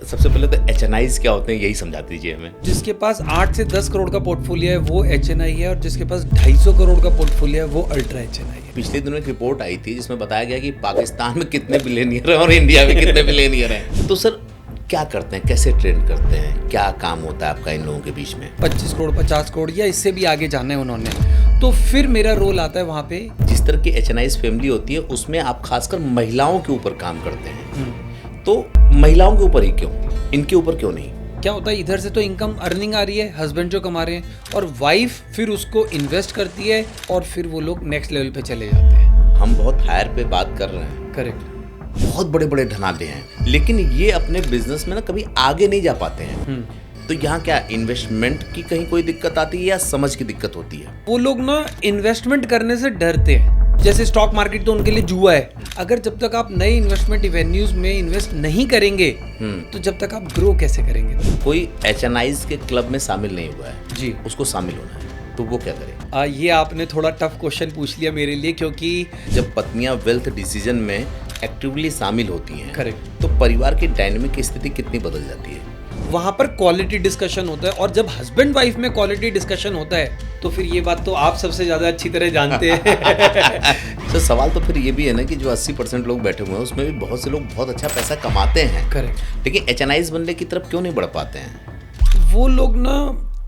सबसे पहले तो एचएनआईज क्या होते हैं यही समझा दीजिए हमें। जिसके पास 8 से 10 करोड़ का पोर्टफोलियो है वो एचएनआई है, और जिसके पास 250 करोड़ का पोर्टफोलियो है वो अल्ट्रा एचएनआई है। पिछले दिनों एक रिपोर्ट आई थी जिसमें बताया गया कि पाकिस्तान में कितने बिलियनियर हैं और इंडिया में कितने बिलियनियर हैं। तो सर क्या करते हैं, कैसे ट्रेंड करते हैं, क्या काम होता है आपका इन लोगों के बीच में? 25 करोड़ 50 करोड़ या इससे भी आगे जाना है उन्होंने, तो फिर मेरा रोल आता है वहाँ पे। जिस तरह की एचएनआईज फैमिली होती है उसमें आप खासकर महिलाओं के ऊपर काम करते हैं, तो महिलाओं के ऊपर ही क्यों, इनके ऊपर क्यों नहीं? क्या होता है, इधर से तो इनकम अर्निंग आ रही है, हस्बैंड जो कमा रहे हैं, और वाइफ फिर उसको इन्वेस्ट करती है और फिर वो लोग नेक्स्ट लेवल पे चले जाते हैं। हम बहुत हायर पे बात कर रहे हैं, करेक्ट। बहुत बड़े बड़े धनाढ्य हैं, लेकिन ये अपने बिजनेस में ना कभी आगे नहीं जा पाते हैं। तो यहाँ क्या इन्वेस्टमेंट की कहीं कोई दिक्कत आती है या समझ की दिक्कत होती है? वो लोग ना इन्वेस्टमेंट करने से डरते हैं। जैसे स्टॉक मार्केट तो उनके लिए जुआ है। अगर जब तक आप नए इन्वेस्टमेंट इवेन्यूज में इन्वेस्ट नहीं करेंगे तो जब तक आप ग्रो कैसे करेंगे? कोई एचएनआईज के क्लब में शामिल नहीं हुआ है जी, उसको शामिल होना है, तो वो क्या करे? ये आपने थोड़ा टफ क्वेश्चन पूछ लिया मेरे लिए, क्योंकि जब पत्नियां वेल्थ डिसीजन में एक्टिवली शामिल होती हैं, करेक्ट, तो परिवार की डायनेमिक की स्थिति कितनी बदल जाती है? वहाँ पर क्वालिटी डिस्कशन होता है, और जब हस्बैंड वाइफ में क्वालिटी डिस्कशन होता है तो फिर ये बात तो आप सबसे ज़्यादा अच्छी तरह जानते हैं। तो सवाल तो फिर ये भी है ना कि जो 80% लोग बैठे हुए हैं उसमें भी बहुत से लोग बहुत अच्छा पैसा कमाते हैं, करेक्ट, लेकिन एचएनआईज बनने की तरफ क्यों नहीं बढ़ पाते हैं? वो लोग ना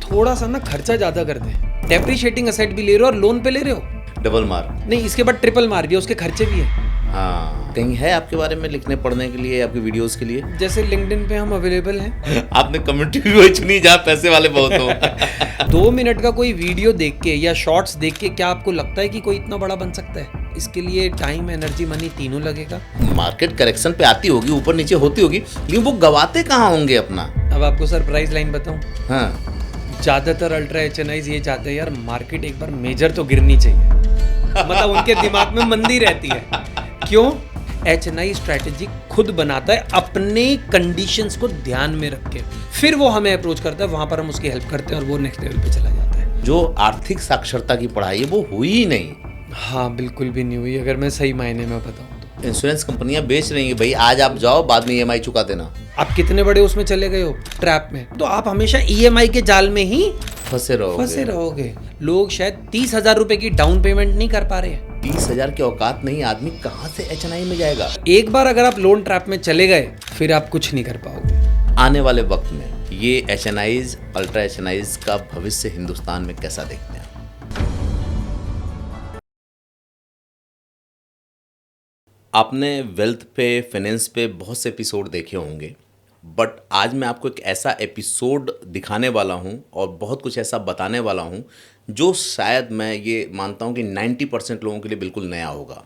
थोड़ा सा ना खर्चा ज़्यादा करते हैं। डेप्रिशिएटिंग असेट भी ले रहे हो और लोन पे ले रहे हो, डबल मार नहीं इसके बाद ट्रिपल मार भी है, उसके खर्चे भी है। हाँ, कहीं है आपके बारे में लिखने पढ़ने के लिए, आपकी वीडियोस के लिए? जैसे लिंक्डइन पे हम अवेलेबल हैं। आपने कम्युनिटी भी वही चुनी जहाँ पैसे वाले बहुत हो। 2 मिनट का कोई वीडियो देख के या शॉर्ट्स देख के क्या आपको लगता है कि कोई इतना बड़ा बन सकता है? इसके लिए टाइम, एनर्जी, मनी तीनों लगेगा। मार्केट करेक्शन पे आती होगी, ऊपर नीचे होती होगी, लेकिन वो गवाते कहाँ होंगे अपना? अब आपको सरप्राइज लाइन बताऊं, हाँ, ज्यादातर अल्ट्रा एचएनआईज ये चाहते हैं यार मार्केट एक बार मेजर तो गिरनी चाहिए। मतलब उनके दिमाग में मंदी रहती है। क्यों? एचएनआई स्ट्रैटेजी खुद बनाता है अपने कंडीशंस को ध्यान में रख के, फिर वो हमें अप्रोच करता है, वहां पर हम उसकी हेल्प करते हैं और वो नेक्स्ट लेवल पे चला जाता है। जो आर्थिक साक्षरता की पढ़ाई है वो हुई ही नहीं। हाँ, बिल्कुल भी नहीं हुई, अगर मैं सही मायने में बताऊं तो। इंश्योरेंस कंपनियां बेच रही हैं भाई, आज आप जाओ बाद में ईएमआई चुका देना। आप कितने बड़े उसमें चले गए हो ट्रैप में, तो आप हमेशा ईएमआई के जाल में ही फंसे रहोगे। लोग शायद 30,000 रुपए की डाउन पेमेंट नहीं कर पा रहे हैं। 30,000 की औकात नहीं, आदमी कहाँ से एचएनआई में जाएगा? एक बार अगर आप लोन ट्रैप में चले गए फिर आप कुछ नहीं कर पाओगे। आने वाले वक्त में ये एचएनआईज, अल्ट्रा एचएनआईज का भविष्य हिंदुस्तान में कैसा देखते हैं? आपने वेल्थ पे, फाइनेंस पे बहुत से एपिसोड देखे होंगे, बट आज मैं आपको एक ऐसा एपिसोड दिखाने वाला हूं और बहुत कुछ ऐसा बताने वाला हूं जो शायद मैं ये मानता हूं कि 90% लोगों के लिए बिल्कुल नया होगा,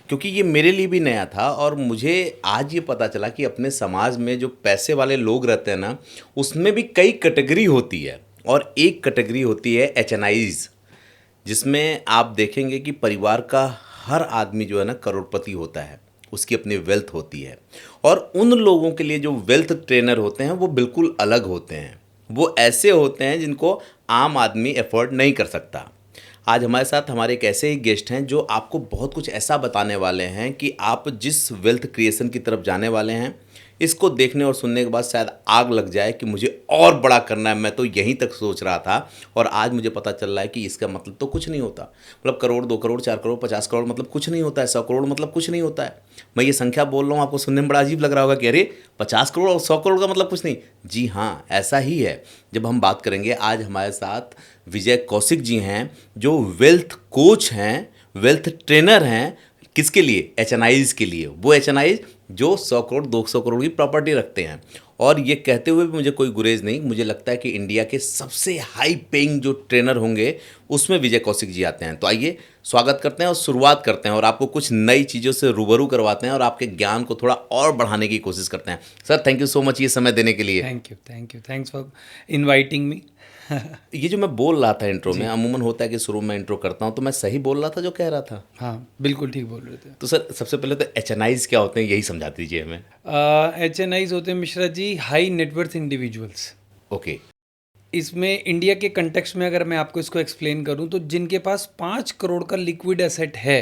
क्योंकि ये मेरे लिए भी नया था। और मुझे आज ये पता चला कि अपने समाज में जो पैसे वाले लोग रहते हैं ना, उसमें भी कई कैटेगरी होती है, और एक कैटेगरी होती है एचएनआईज, जिसमें आप देखेंगे कि परिवार का हर आदमी जो है ना करोड़पति होता है, उसकी अपनी वेल्थ होती है। और उन लोगों के लिए जो वेल्थ ट्रेनर होते हैं वो बिल्कुल अलग होते हैं। वो ऐसे होते हैं जिनको आम आदमी एफोर्ड नहीं कर सकता। आज हमारे साथ हमारे एक ऐसे ही गेस्ट हैं जो आपको बहुत कुछ ऐसा बताने वाले हैं कि आप जिस वेल्थ क्रिएशन की तरफ जाने वाले हैं, इसको देखने और सुनने के बाद शायद आग लग जाए कि मुझे और बड़ा करना है, मैं तो यहीं तक सोच रहा था और आज मुझे पता चल रहा है कि इसका मतलब तो कुछ नहीं होता। मतलब करोड़, 2 करोड़, 4 करोड़, 50 करोड़ मतलब कुछ नहीं होता है, 100 करोड़ मतलब कुछ नहीं होता है। मैं ये संख्या बोल रहा हूँ, आपको सुनने में बड़ा अजीब लग रहा होगा कि अरे 50 करोड़ और 100 करोड़ का मतलब कुछ नहीं। जी हाँ, ऐसा ही है। जब हम बात करेंगे, आज हमारे साथ विजय कौशिक जी हैं जो वेल्थ कोच हैं, वेल्थ ट्रेनर हैं। किसके लिए? एचएनआईज के लिए। वो एचएनआईज जो 100 करोड़ 200 करोड़ की प्रॉपर्टी रखते हैं। और ये कहते हुए भी मुझे कोई गुरेज नहीं, मुझे लगता है कि इंडिया के सबसे हाई पेइंग जो ट्रेनर होंगे उसमें विजय कौशिक जी आते हैं। तो आइए स्वागत करते हैं और शुरुआत करते हैं और आपको कुछ नई चीज़ों से रूबरू करवाते हैं और आपके ज्ञान को थोड़ा और बढ़ाने की कोशिश करते हैं। Sir, thank you so much ये समय देने के लिए। Thank you, thanks for inviting me. ये जो मैं बोल रहा था इंट्रो में, अमूमन होता है कि शुरू में इंट्रो करता हूँ, तो मैं सही बोल रहा था जो कह रहा था? हाँ, बिल्कुल ठीक बोल रहे थे। तो सर, सबसे पहले तो एचएनआईज क्या होते हैं यही समझा दीजिए हमें। एचएनआईज होते हैं Mishra ji high net worth individuals. Okay. इसमें इंडिया के कंटेक्स्ट में अगर मैं आपको इसको एक्सप्लेन करूं तो जिनके पास 5 करोड़ का लिक्विड एसेट है,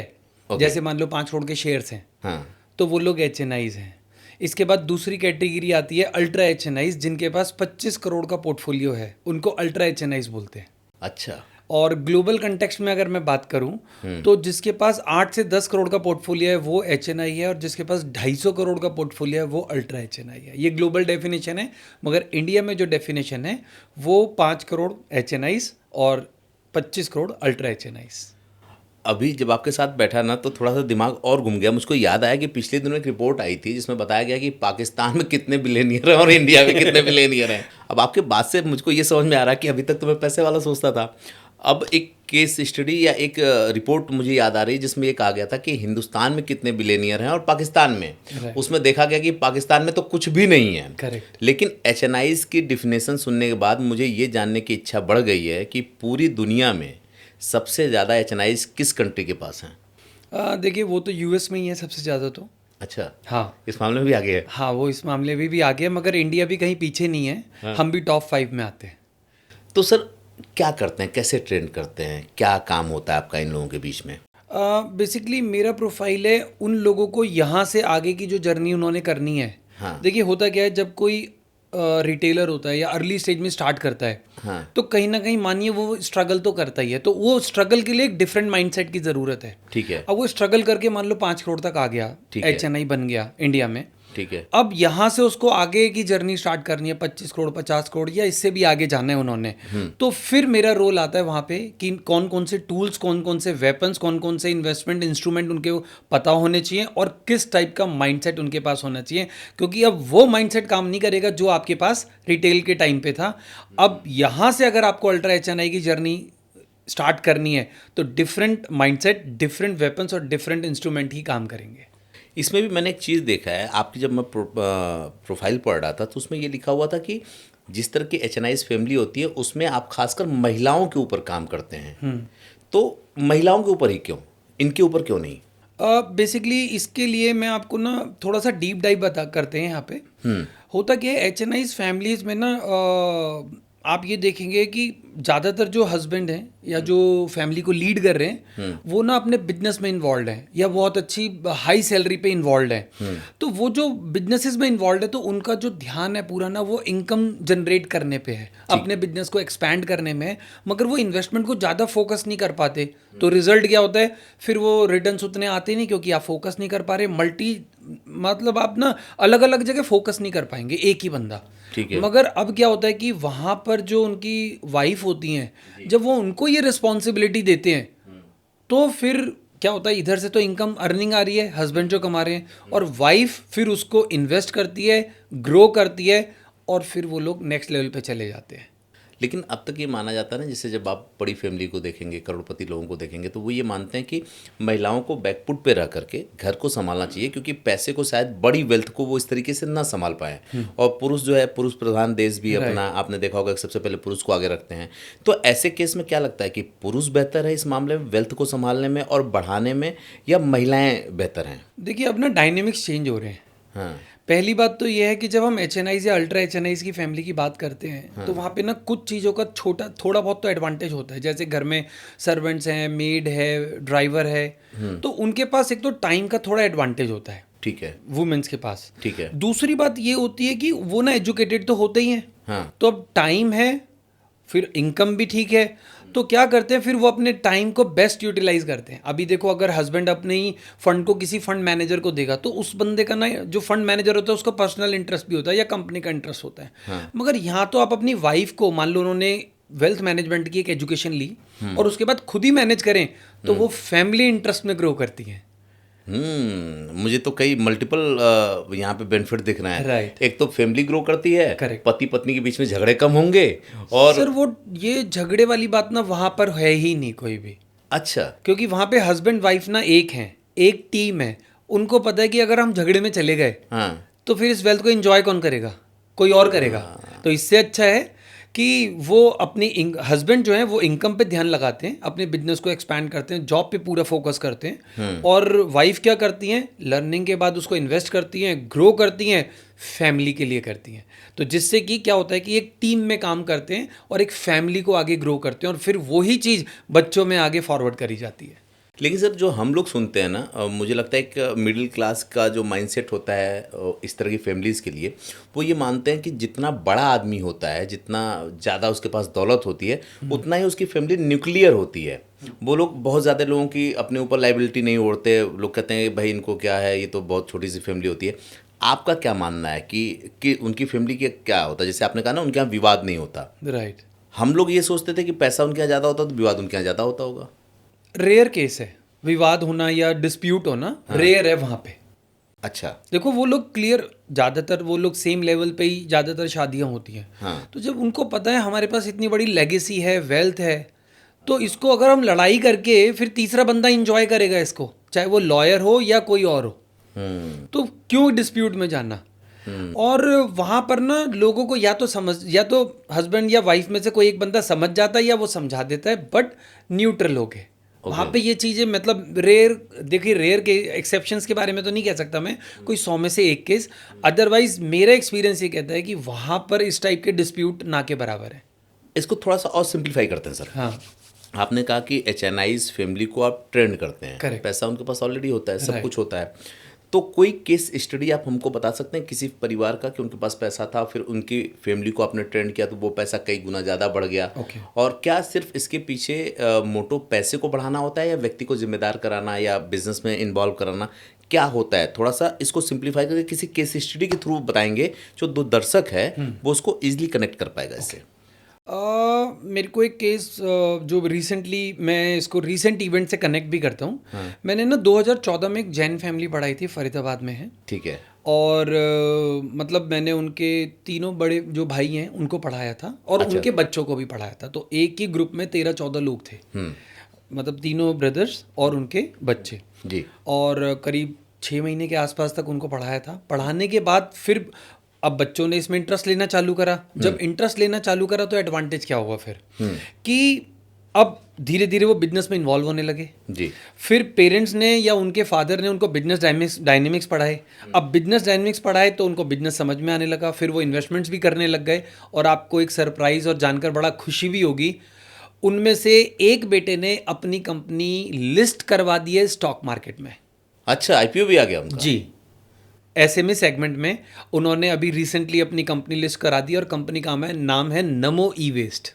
जैसे मान लो 5 करोड़ के शेयर्स हैं, हाँ, तो वो लोग एचएनआईज हैं। इसके बाद दूसरी कैटेगरी आती है अल्ट्रा एचएनआईज, जिनके पास 25 करोड़ का पोर्टफोलियो है, उनको अल्ट्रा एचएनआईज बोलते हैं। अच्छा। और ग्लोबल कंटेक्स्ट में अगर मैं बात करूं तो जिसके पास 8 से 10 करोड़ का पोर्टफोलियो है वो एचएनआई है, और जिसके पास 250 करोड़ का पोर्टफोलियो है वो अल्ट्रा एचएनआई है। ये ग्लोबल डेफिनेशन है, मगर इंडिया में जो डेफिनेशन है वो 5 करोड़ एचएनआईज और 25 करोड़ अल्ट्रा एचएनआईज। अभी जब आपके साथ बैठा ना तो थोड़ा सा दिमाग और घूम गया। मुझको याद आया कि पिछले दिनों एक रिपोर्ट आई थी जिसमें बताया गया कि पाकिस्तान में कितने बिलियनियर हैं और इंडिया में कितने बिलियनियर हैं। अब आपके बात से मुझको ये समझ में आ रहा है कि अभी तक तो मैं पैसे वाला सोचता था। अब एक केस स्टडी या एक रिपोर्ट मुझे याद आ रही है जिसमें ये कहा गया था कि हिंदुस्तान में कितने बिलियनियर हैं और पाकिस्तान में। उसमें देखा गया कि पाकिस्तान में तो कुछ भी नहीं है। करेक्ट। लेकिन एचएनआईज की डिफिनेशन सुनने के बाद मुझे ये जानने की इच्छा बढ़ गई है कि पूरी दुनिया में सबसे ज़्यादा एचएनआईज किस कंट्री के पास हैं? देखिए वो तो यूएस में ही है सबसे ज़्यादा तो। अच्छा। हाँ, इस मामले में भी आगे है। हाँ वो इस मामले में भी आगे है, मगर इंडिया भी कहीं पीछे नहीं है। हाँ। हम भी टॉप 5 में आते हैं। तो सर क्या करते हैं, कैसे ट्रेन करते हैं, क्या काम होता है आपका इन लोगों के बीच में? बेसिकली मेरा प्रोफाइल है उन लोगों को यहाँ से आगे की जो जर्नी उन्होंने करनी है। हाँ। देखिए होता क्या है, जब कोई रिटेलर होता है या अर्ली स्टेज में स्टार्ट करता है, हाँ। तो कहीं ना कहीं मानिए वो स्ट्रगल तो करता ही है, तो वो स्ट्रगल के लिए एक डिफरेंट माइंडसेट की ज़रूरत है। ठीक है। अब वो स्ट्रगल करके मान लो 5 करोड़ तक आ गया, ठीक है। एचएनआई बन गया इंडिया में। ठीक है। अब यहाँ से उसको आगे की जर्नी स्टार्ट करनी है, 25 करोड़ 50 करोड़ या इससे भी आगे जाना है उन्होंने। तो फिर मेरा रोल आता है वहाँ पे कि कौन कौन से टूल्स, कौन कौन से वेपन्स, कौन कौन से इन्वेस्टमेंट इंस्ट्रूमेंट उनके पता होने चाहिए और किस टाइप का माइंडसेट उनके पास होना चाहिए, क्योंकि अब वो माइंडसेट काम नहीं करेगा जो आपके पास रिटेल के टाइम पे था। अब यहाँ से अगर आपको अल्ट्रा एचएनआई की जर्नी स्टार्ट करनी है तो डिफरेंट माइंडसेट, डिफरेंट वेपन्स और डिफरेंट इंस्ट्रूमेंट ही काम करेंगे। इसमें भी मैंने एक चीज़ देखा है आपकी, जब मैं प्रोफाइल पढ़ रहा था तो उसमें ये लिखा हुआ था कि जिस तरह की एचएनआईज फैमिली होती है उसमें आप खासकर महिलाओं के ऊपर काम करते हैं। तो महिलाओं के ऊपर ही क्यों, इनके ऊपर क्यों नहीं? बेसिकली इसके लिए मैं आपको ना थोड़ा सा डीप डाइव बता करते हैं यहाँ पे। होता क्या है, एचएनआईज फैमिलीज में ना आप ये देखेंगे कि ज़्यादातर जो हस्बैंड हैं या जो फैमिली को लीड कर रहे हैं वो ना अपने बिजनेस में इन्वॉल्व हैं या बहुत अच्छी हाई सैलरी पे इन्वॉल्व हैं। तो वो जो बिजनेसेस में इन्वॉल्व है तो उनका जो ध्यान है पूरा ना वो इनकम जनरेट करने पे है, अपने बिजनेस को एक्सपैंड करने में है, मगर वो इन्वेस्टमेंट को ज़्यादा फोकस नहीं कर पाते। तो रिजल्ट क्या होता है, फिर वो रिटर्न्स उतने आते नहीं क्योंकि आप फोकस नहीं कर पा रहे। मतलब आप ना अलग अलग जगह फोकस नहीं कर पाएंगे, एक ही बंदा। ठीक है। मगर अब क्या होता है कि वहाँ पर जो उनकी वाइफ होती हैं, जब वो उनको ये रिस्पॉन्सिबिलिटी देते हैं तो फिर क्या होता है, इधर से तो इनकम अर्निंग आ रही है, हस्बैंड जो कमा रहे हैं, और वाइफ फिर उसको इन्वेस्ट करती है, ग्रो करती है, और फिर वो लोग नेक्स्ट लेवल पे चले जाते हैं। लेकिन अब तक ये माना जाता है ना, जैसे जब आप बड़ी फैमिली को देखेंगे, करोड़पति लोगों को देखेंगे, तो वो ये मानते हैं कि महिलाओं को बैकफुट पे रह करके घर को संभालना चाहिए, क्योंकि पैसे को शायद बड़ी वेल्थ को वो इस तरीके से ना संभाल पाए। और पुरुष जो है, पुरुष प्रधान देश भी अपना, आपने देखा होगा सबसे पहले पुरुष को आगे रखते हैं। तो ऐसे केस में क्या लगता है कि पुरुष बेहतर है इस मामले में वेल्थ को संभालने में और बढ़ाने में, या महिलाएं बेहतर हैं? देखिए अब ना डायनेमिक्स चेंज हो रहे हैं। हाँ। पहली बात तो ये है कि जब हम एचएनआईज या अल्ट्रा एचएनआईज की फैमिली की बात करते हैं तो वहाँ पे ना कुछ चीज़ों का थोड़ा बहुत तो एडवांटेज होता है। जैसे घर में सर्वेंट्स हैं, मेड है, ड्राइवर है, तो उनके पास एक तो टाइम का थोड़ा एडवांटेज होता है। ठीक है। वुमेन्स के पास। ठीक है। दूसरी बात ये होती है कि वो ना एजुकेटेड तो होते ही हैं। हाँ। तो अब टाइम है, फिर इनकम भी ठीक है, तो क्या करते हैं, फिर वो अपने टाइम को बेस्ट यूटिलाइज करते हैं। अभी देखो, अगर हस्बैंड अपने ही फंड को किसी फंड मैनेजर को देगा तो उस बंदे का ना, जो फंड मैनेजर होता है उसका पर्सनल इंटरेस्ट भी होता है या कंपनी का इंटरेस्ट होता है। हाँ। मगर यहाँ तो आप अपनी वाइफ को, मान लो उन्होंने वेल्थ मैनेजमेंट की एक एजुकेशन ली और उसके बाद खुद ही मैनेज करें, तो वो फैमिली इंटरेस्ट में ग्रो करती है। मुझे तो कई मल्टीपल यहाँ पे बेनिफिट दिख रहे हैं। Right. एक तो फैमिली ग्रो करती है, Correct. पति पत्नी के बीच में झगड़े कम होंगे, और सर वो ये झगड़े वाली बात ना वहाँ पर है ही नहीं कोई भी। अच्छा। क्योंकि वहाँ पे हस्बैंड वाइफ ना एक हैं, एक टीम है। उनको पता है कि अगर हम झगड़े में चले गए हाँ। तो फिर इस वेल्थ को एंजॉय कौन करेगा, कोई और करेगा। तो इससे अच्छा है कि वो अपनी हस्बैंड जो है वो इनकम पे ध्यान लगाते हैं, अपने बिजनेस को एक्सपैंड करते हैं, जॉब पे पूरा फोकस करते हैं, और वाइफ क्या करती हैं, लर्निंग के बाद उसको इन्वेस्ट करती हैं, ग्रो करती हैं, फैमिली के लिए करती हैं। तो जिससे कि क्या होता है कि एक टीम में काम करते हैं और एक फैमिली को आगे ग्रो करते हैं, और फिर वही चीज़ बच्चों में आगे फॉरवर्ड करी जाती है। लेकिन सर जो हम लोग सुनते हैं ना, मुझे लगता है एक मिडिल क्लास का जो माइंडसेट होता है इस तरह की फैमिलीज़ के लिए, वो ये मानते हैं कि जितना बड़ा आदमी होता है, जितना ज़्यादा उसके पास दौलत होती है, उतना ही उसकी फैमिली न्यूक्लियर होती है। वो लोग बहुत ज़्यादा लोगों की अपने ऊपर लाइबिलिटी नहीं ओढ़ते। लोग कहते हैं भाई इनको क्या है, ये तो बहुत छोटी सी फैमिली होती है। आपका क्या मानना है कि उनकी फैमिली के क्या होता है? जैसे आपने कहा ना उनके यहाँ विवाद नहीं होता। राइट। हम लोग ये सोचते थे कि पैसा उनके यहाँ ज़्यादा होता तो विवाद उनके यहाँ ज़्यादा होता होगा। रेयर केस है विवाद होना या डिस्प्यूट होना, रेयर है वहाँ पे। अच्छा। देखो वो लोग क्लियर, ज़्यादातर वो लोग सेम लेवल पे ही ज़्यादातर शादियाँ होती हैं। हाँ। तो जब उनको पता है हमारे पास इतनी बड़ी लेगेसी है, वेल्थ है, तो इसको अगर हम लड़ाई करके फिर तीसरा बंदा इंजॉय करेगा इसको, चाहे वो लॉयर हो या कोई और हो, तो क्यों डिस्प्यूट में जाना। और वहाँ पर ना लोगों को या तो समझ, या तो हस्बैंड या वाइफ में से कोई एक बंदा समझ जाता है या वो समझा देता है, बट न्यूट्रल हो गए वहाँ पे ये चीज़ें। मतलब रेयर, देखिए रेयर के एक्सेप्शंस के बारे में तो नहीं कह सकता मैं, कोई 100 में से एक केस। अदरवाइज मेरा एक्सपीरियंस ये कहता है कि वहाँ पर इस टाइप के डिस्प्यूट ना के बराबर है। इसको थोड़ा सा और सिंप्लीफाई करते हैं सर। हाँ, आपने कहा कि HNIs फैमिली को आप ट्रेंड करते हैं। Correct. पैसा उनके पास ऑलरेडी होता है, सब Right. कुछ होता है। तो कोई केस स्टडी आप हमको बता सकते हैं किसी परिवार का कि उनके पास पैसा था, फिर उनकी फैमिली को आपने ट्रेंड किया तो वो पैसा कई गुना ज़्यादा बढ़ गया? Okay. और क्या सिर्फ इसके पीछे मोटो पैसे को बढ़ाना होता है या व्यक्ति को जिम्मेदार कराना या बिजनेस में इन्वॉल्व कराना, क्या होता है? थोड़ा सा इसको सिंप्लीफाई करके किसी केस स्टडी के थ्रू बताएंगे जो दो दर्शक है वो उसको ईजिली कनेक्ट कर पाएगा इससे। मेरे को एक केस जो रिसेंटली, मैं इसको रिसेंट इवेंट से कनेक्ट भी करता हूँ। मैंने ना 2014 में एक जैन फैमिली पढ़ाई थी, फरीदाबाद में है। ठीक है। और मतलब मैंने उनके तीनों बड़े जो भाई हैं उनको पढ़ाया था और अच्छा। उनके बच्चों को भी पढ़ाया था। तो एक ही ग्रुप में 13-14 लोग थे, मतलब तीनों ब्रदर्स और उनके बच्चे जी। और करीब 6 महीने के आसपास तक उनको पढ़ाया था। पढ़ाने के बाद फिर अब बच्चों ने इसमें इंटरेस्ट लेना चालू करा। जब इंटरेस्ट लेना चालू करा तो एडवांटेज क्या हुआ फिर कि अब धीरे धीरे वो बिजनेस में इन्वॉल्व होने लगे। जी। फिर पेरेंट्स ने या उनके फादर ने उनको बिजनेस डायनेमिक्स पढ़ाए। अब बिजनेस डायनेमिक्स पढ़ाए तो उनको बिजनेस समझ में आने लगा, फिर वो इन्वेस्टमेंट्स भी करने लग गए। और आपको एक सरप्राइज और जानकर बड़ा खुशी भी होगी, उनमें से एक बेटे ने अपनी कंपनी लिस्ट करवा दी है स्टॉक मार्केट में। अच्छा, IPO भी आ गया उनका? जी, SME सेगमेंट में उन्होंने अभी रिसेंटली अपनी कंपनी लिस्ट करा दी और कंपनी का नाम है नमो ई वेस्ट।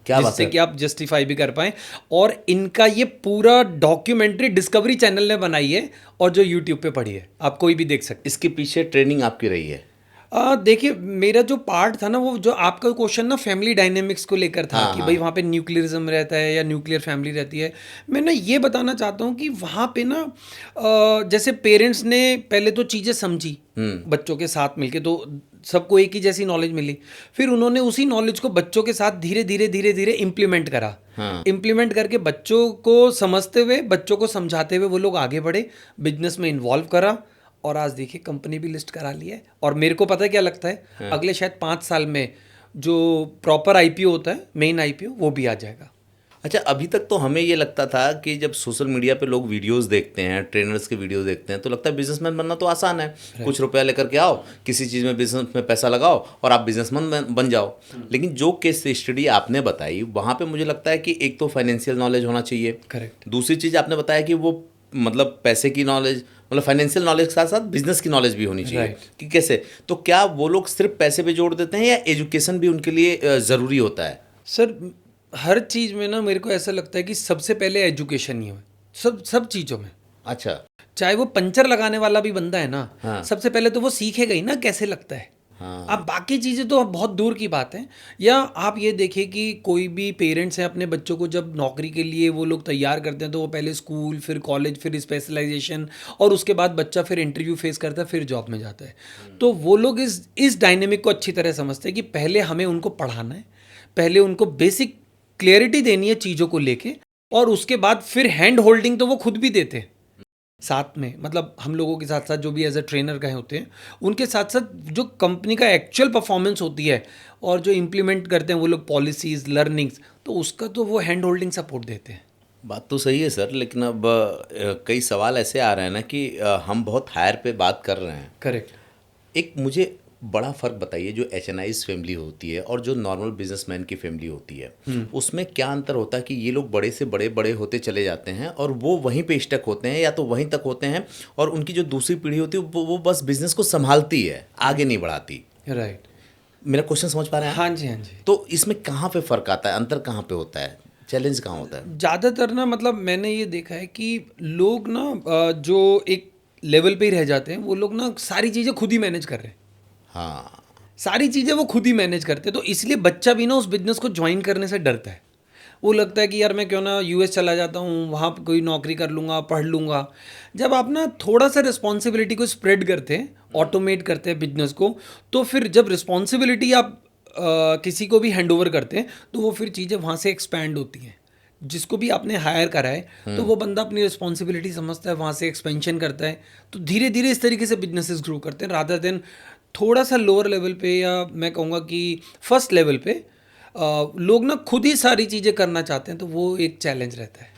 क्या बात जिससे है? कि आप जस्टिफाई भी कर पाएं। और इनका ये पूरा डॉक्यूमेंट्री डिस्कवरी चैनल ने बनाई है और जो यूट्यूब पे पड़ी है, आप कोई भी देख सकते इसके पीछे ट्रेनिंग आपकी रही है? देखिए मेरा जो पार्ट था ना, वो जो आपका क्वेश्चन ना फैमिली डायनेमिक्स को लेकर था कि भाई वहाँ पे न्यूक्लियरिज्म रहता है या न्यूक्लियर फैमिली रहती है। मैं ना ये बताना चाहता हूँ कि वहाँ पे ना जैसे पेरेंट्स ने पहले तो चीज़ें समझी बच्चों के साथ मिलके, तो सबको एक ही जैसी नॉलेज मिली। फिर उन्होंने उसी नॉलेज को बच्चों के साथ धीरे धीरे इम्प्लीमेंट करा। इम्प्लीमेंट करके बच्चों को समझते हुए, बच्चों को समझाते हुए वो लोग आगे बढ़े, बिजनेस में इन्वॉल्व करा और आज देखिए कंपनी भी लिस्ट करा ली है। और मेरे को पता है क्या लगता है, अगले शायद 5 साल में जो प्रॉपर IPO होता है, मेन IPO, वो भी आ जाएगा। अच्छा, अभी तक तो हमें ये लगता था कि जब सोशल मीडिया पे लोग वीडियोस देखते हैं, ट्रेनर्स के वीडियोस देखते हैं, तो लगता है बिजनेसमैन बनना तो आसान है। कुछ रुपया लेकर के आओ, किसी चीज़ में बिजनेस में पैसा लगाओ और आप बिजनेसमैन बन जाओ। लेकिन जो केस स्टडी आपने बताई, वहाँ पे मुझे लगता है कि एक तो फाइनेंशियल नॉलेज होना चाहिए। करेक्ट। दूसरी चीज़ आपने बताया कि वो मतलब पैसे की नॉलेज, मतलब फाइनेंशियल नॉलेज के साथ साथ बिजनेस की नॉलेज भी होनी चाहिए। कि कैसे, तो क्या वो लोग सिर्फ पैसे पे जोड़ देते हैं या एजुकेशन भी उनके लिए ज़रूरी होता है? सर हर चीज़ में ना मेरे को ऐसा लगता है कि सबसे पहले एजुकेशन ही हो, सब चीज़ों में। अच्छा। चाहे वो पंचर लगाने वाला भी बंदा है ना, हाँ। सबसे पहले तो वो सीखेगा ही ना कैसे लगता है। हाँ। अब बाकी चीज़ें तो बहुत दूर की बात है। या आप ये देखिए कि कोई भी पेरेंट्स हैं, अपने बच्चों को जब नौकरी के लिए वो लोग तैयार करते हैं तो वो पहले स्कूल, फिर कॉलेज, फिर स्पेशलाइजेशन और उसके बाद बच्चा फिर इंटरव्यू फेस करता है, फिर जॉब में जाता है। तो वो लोग इस डायनेमिक को अच्छी तरह समझते हैं कि पहले हमें उनको पढ़ाना है, पहले उनको बेसिक क्लियरिटी देनी है चीज़ों को लेके, और उसके बाद फिर हैंड होल्डिंग तो वो खुद भी देते हैं साथ में। मतलब हम लोगों के साथ साथ जो भी एज अ ट्रेनर गए होते हैं, उनके साथ साथ जो कंपनी का एक्चुअल परफॉर्मेंस होती है और जो इम्प्लीमेंट करते हैं वो लोग पॉलिसीज़, लर्निंग्स, तो उसका तो वो हैंड होल्डिंग सपोर्ट देते हैं। बात तो सही है सर, लेकिन अब कई सवाल ऐसे आ रहे हैं ना कि हम बहुत हायर पे बात कर रहे हैं। करेक्ट। एक मुझे बड़ा फ़र्क बताइए, जो एचएनआईज़ फैमिली होती है और जो नॉर्मल बिजनेसमैन की फैमिली होती है, उसमें क्या अंतर होता है कि ये लोग बड़े से बड़े बड़े होते चले जाते हैं और वो वहीं पे स्टक होते हैं या तो वहीं तक होते हैं, और उनकी जो दूसरी पीढ़ी होती है वो बस बिजनेस को संभालती है, आगे नहीं बढ़ाती। राइट। मेरा क्वेश्चन समझ पा रहे हैं? हाँ जी, हाँ जी। तो इसमें कहाँ पे फ़र्क आता है, अंतर कहाँ पे होता है, चैलेंज कहाँ होता है? ज़्यादातर ना मतलब मैंने ये देखा है कि लोग ना जो एक लेवल पे ही रह जाते हैं, वो लोग ना सारी चीज़ें खुद ही मैनेज कर रहे हैं। हाँ, सारी चीज़ें वो खुद ही मैनेज करते हैं, तो इसलिए बच्चा भी ना उस बिजनेस को ज्वाइन करने से डरता है। वो लगता है कि यार मैं क्यों ना यूएस चला जाता हूँ, वहाँ पे कोई नौकरी कर लूँगा, पढ़ लूँगा। जब आप ना थोड़ा सा रिस्पॉन्सिबिलिटी को स्प्रेड करते हैं, ऑटोमेट करते हैं बिजनेस को, तो फिर जब रिस्पॉन्सिबिलिटी आप किसी को भी हैंड ओवर करते हैं, तो वो फिर चीज़ें वहाँ से एक्सपैंड होती हैं। जिसको भी आपने हायर करा है, तो वो बंदा अपनी रिस्पॉन्सिबिलिटी समझता है, वहाँ से एक्सपेंशन करता है, तो धीरे धीरे इस तरीके से बिजनेसेस ग्रो करते हैं, रादर देन थोड़ा सा लोअर लेवल पे, या मैं कहूँगा कि फर्स्ट लेवल पे लोग ना खुद ही सारी चीज़ें करना चाहते हैं, तो वो एक चैलेंज रहता है।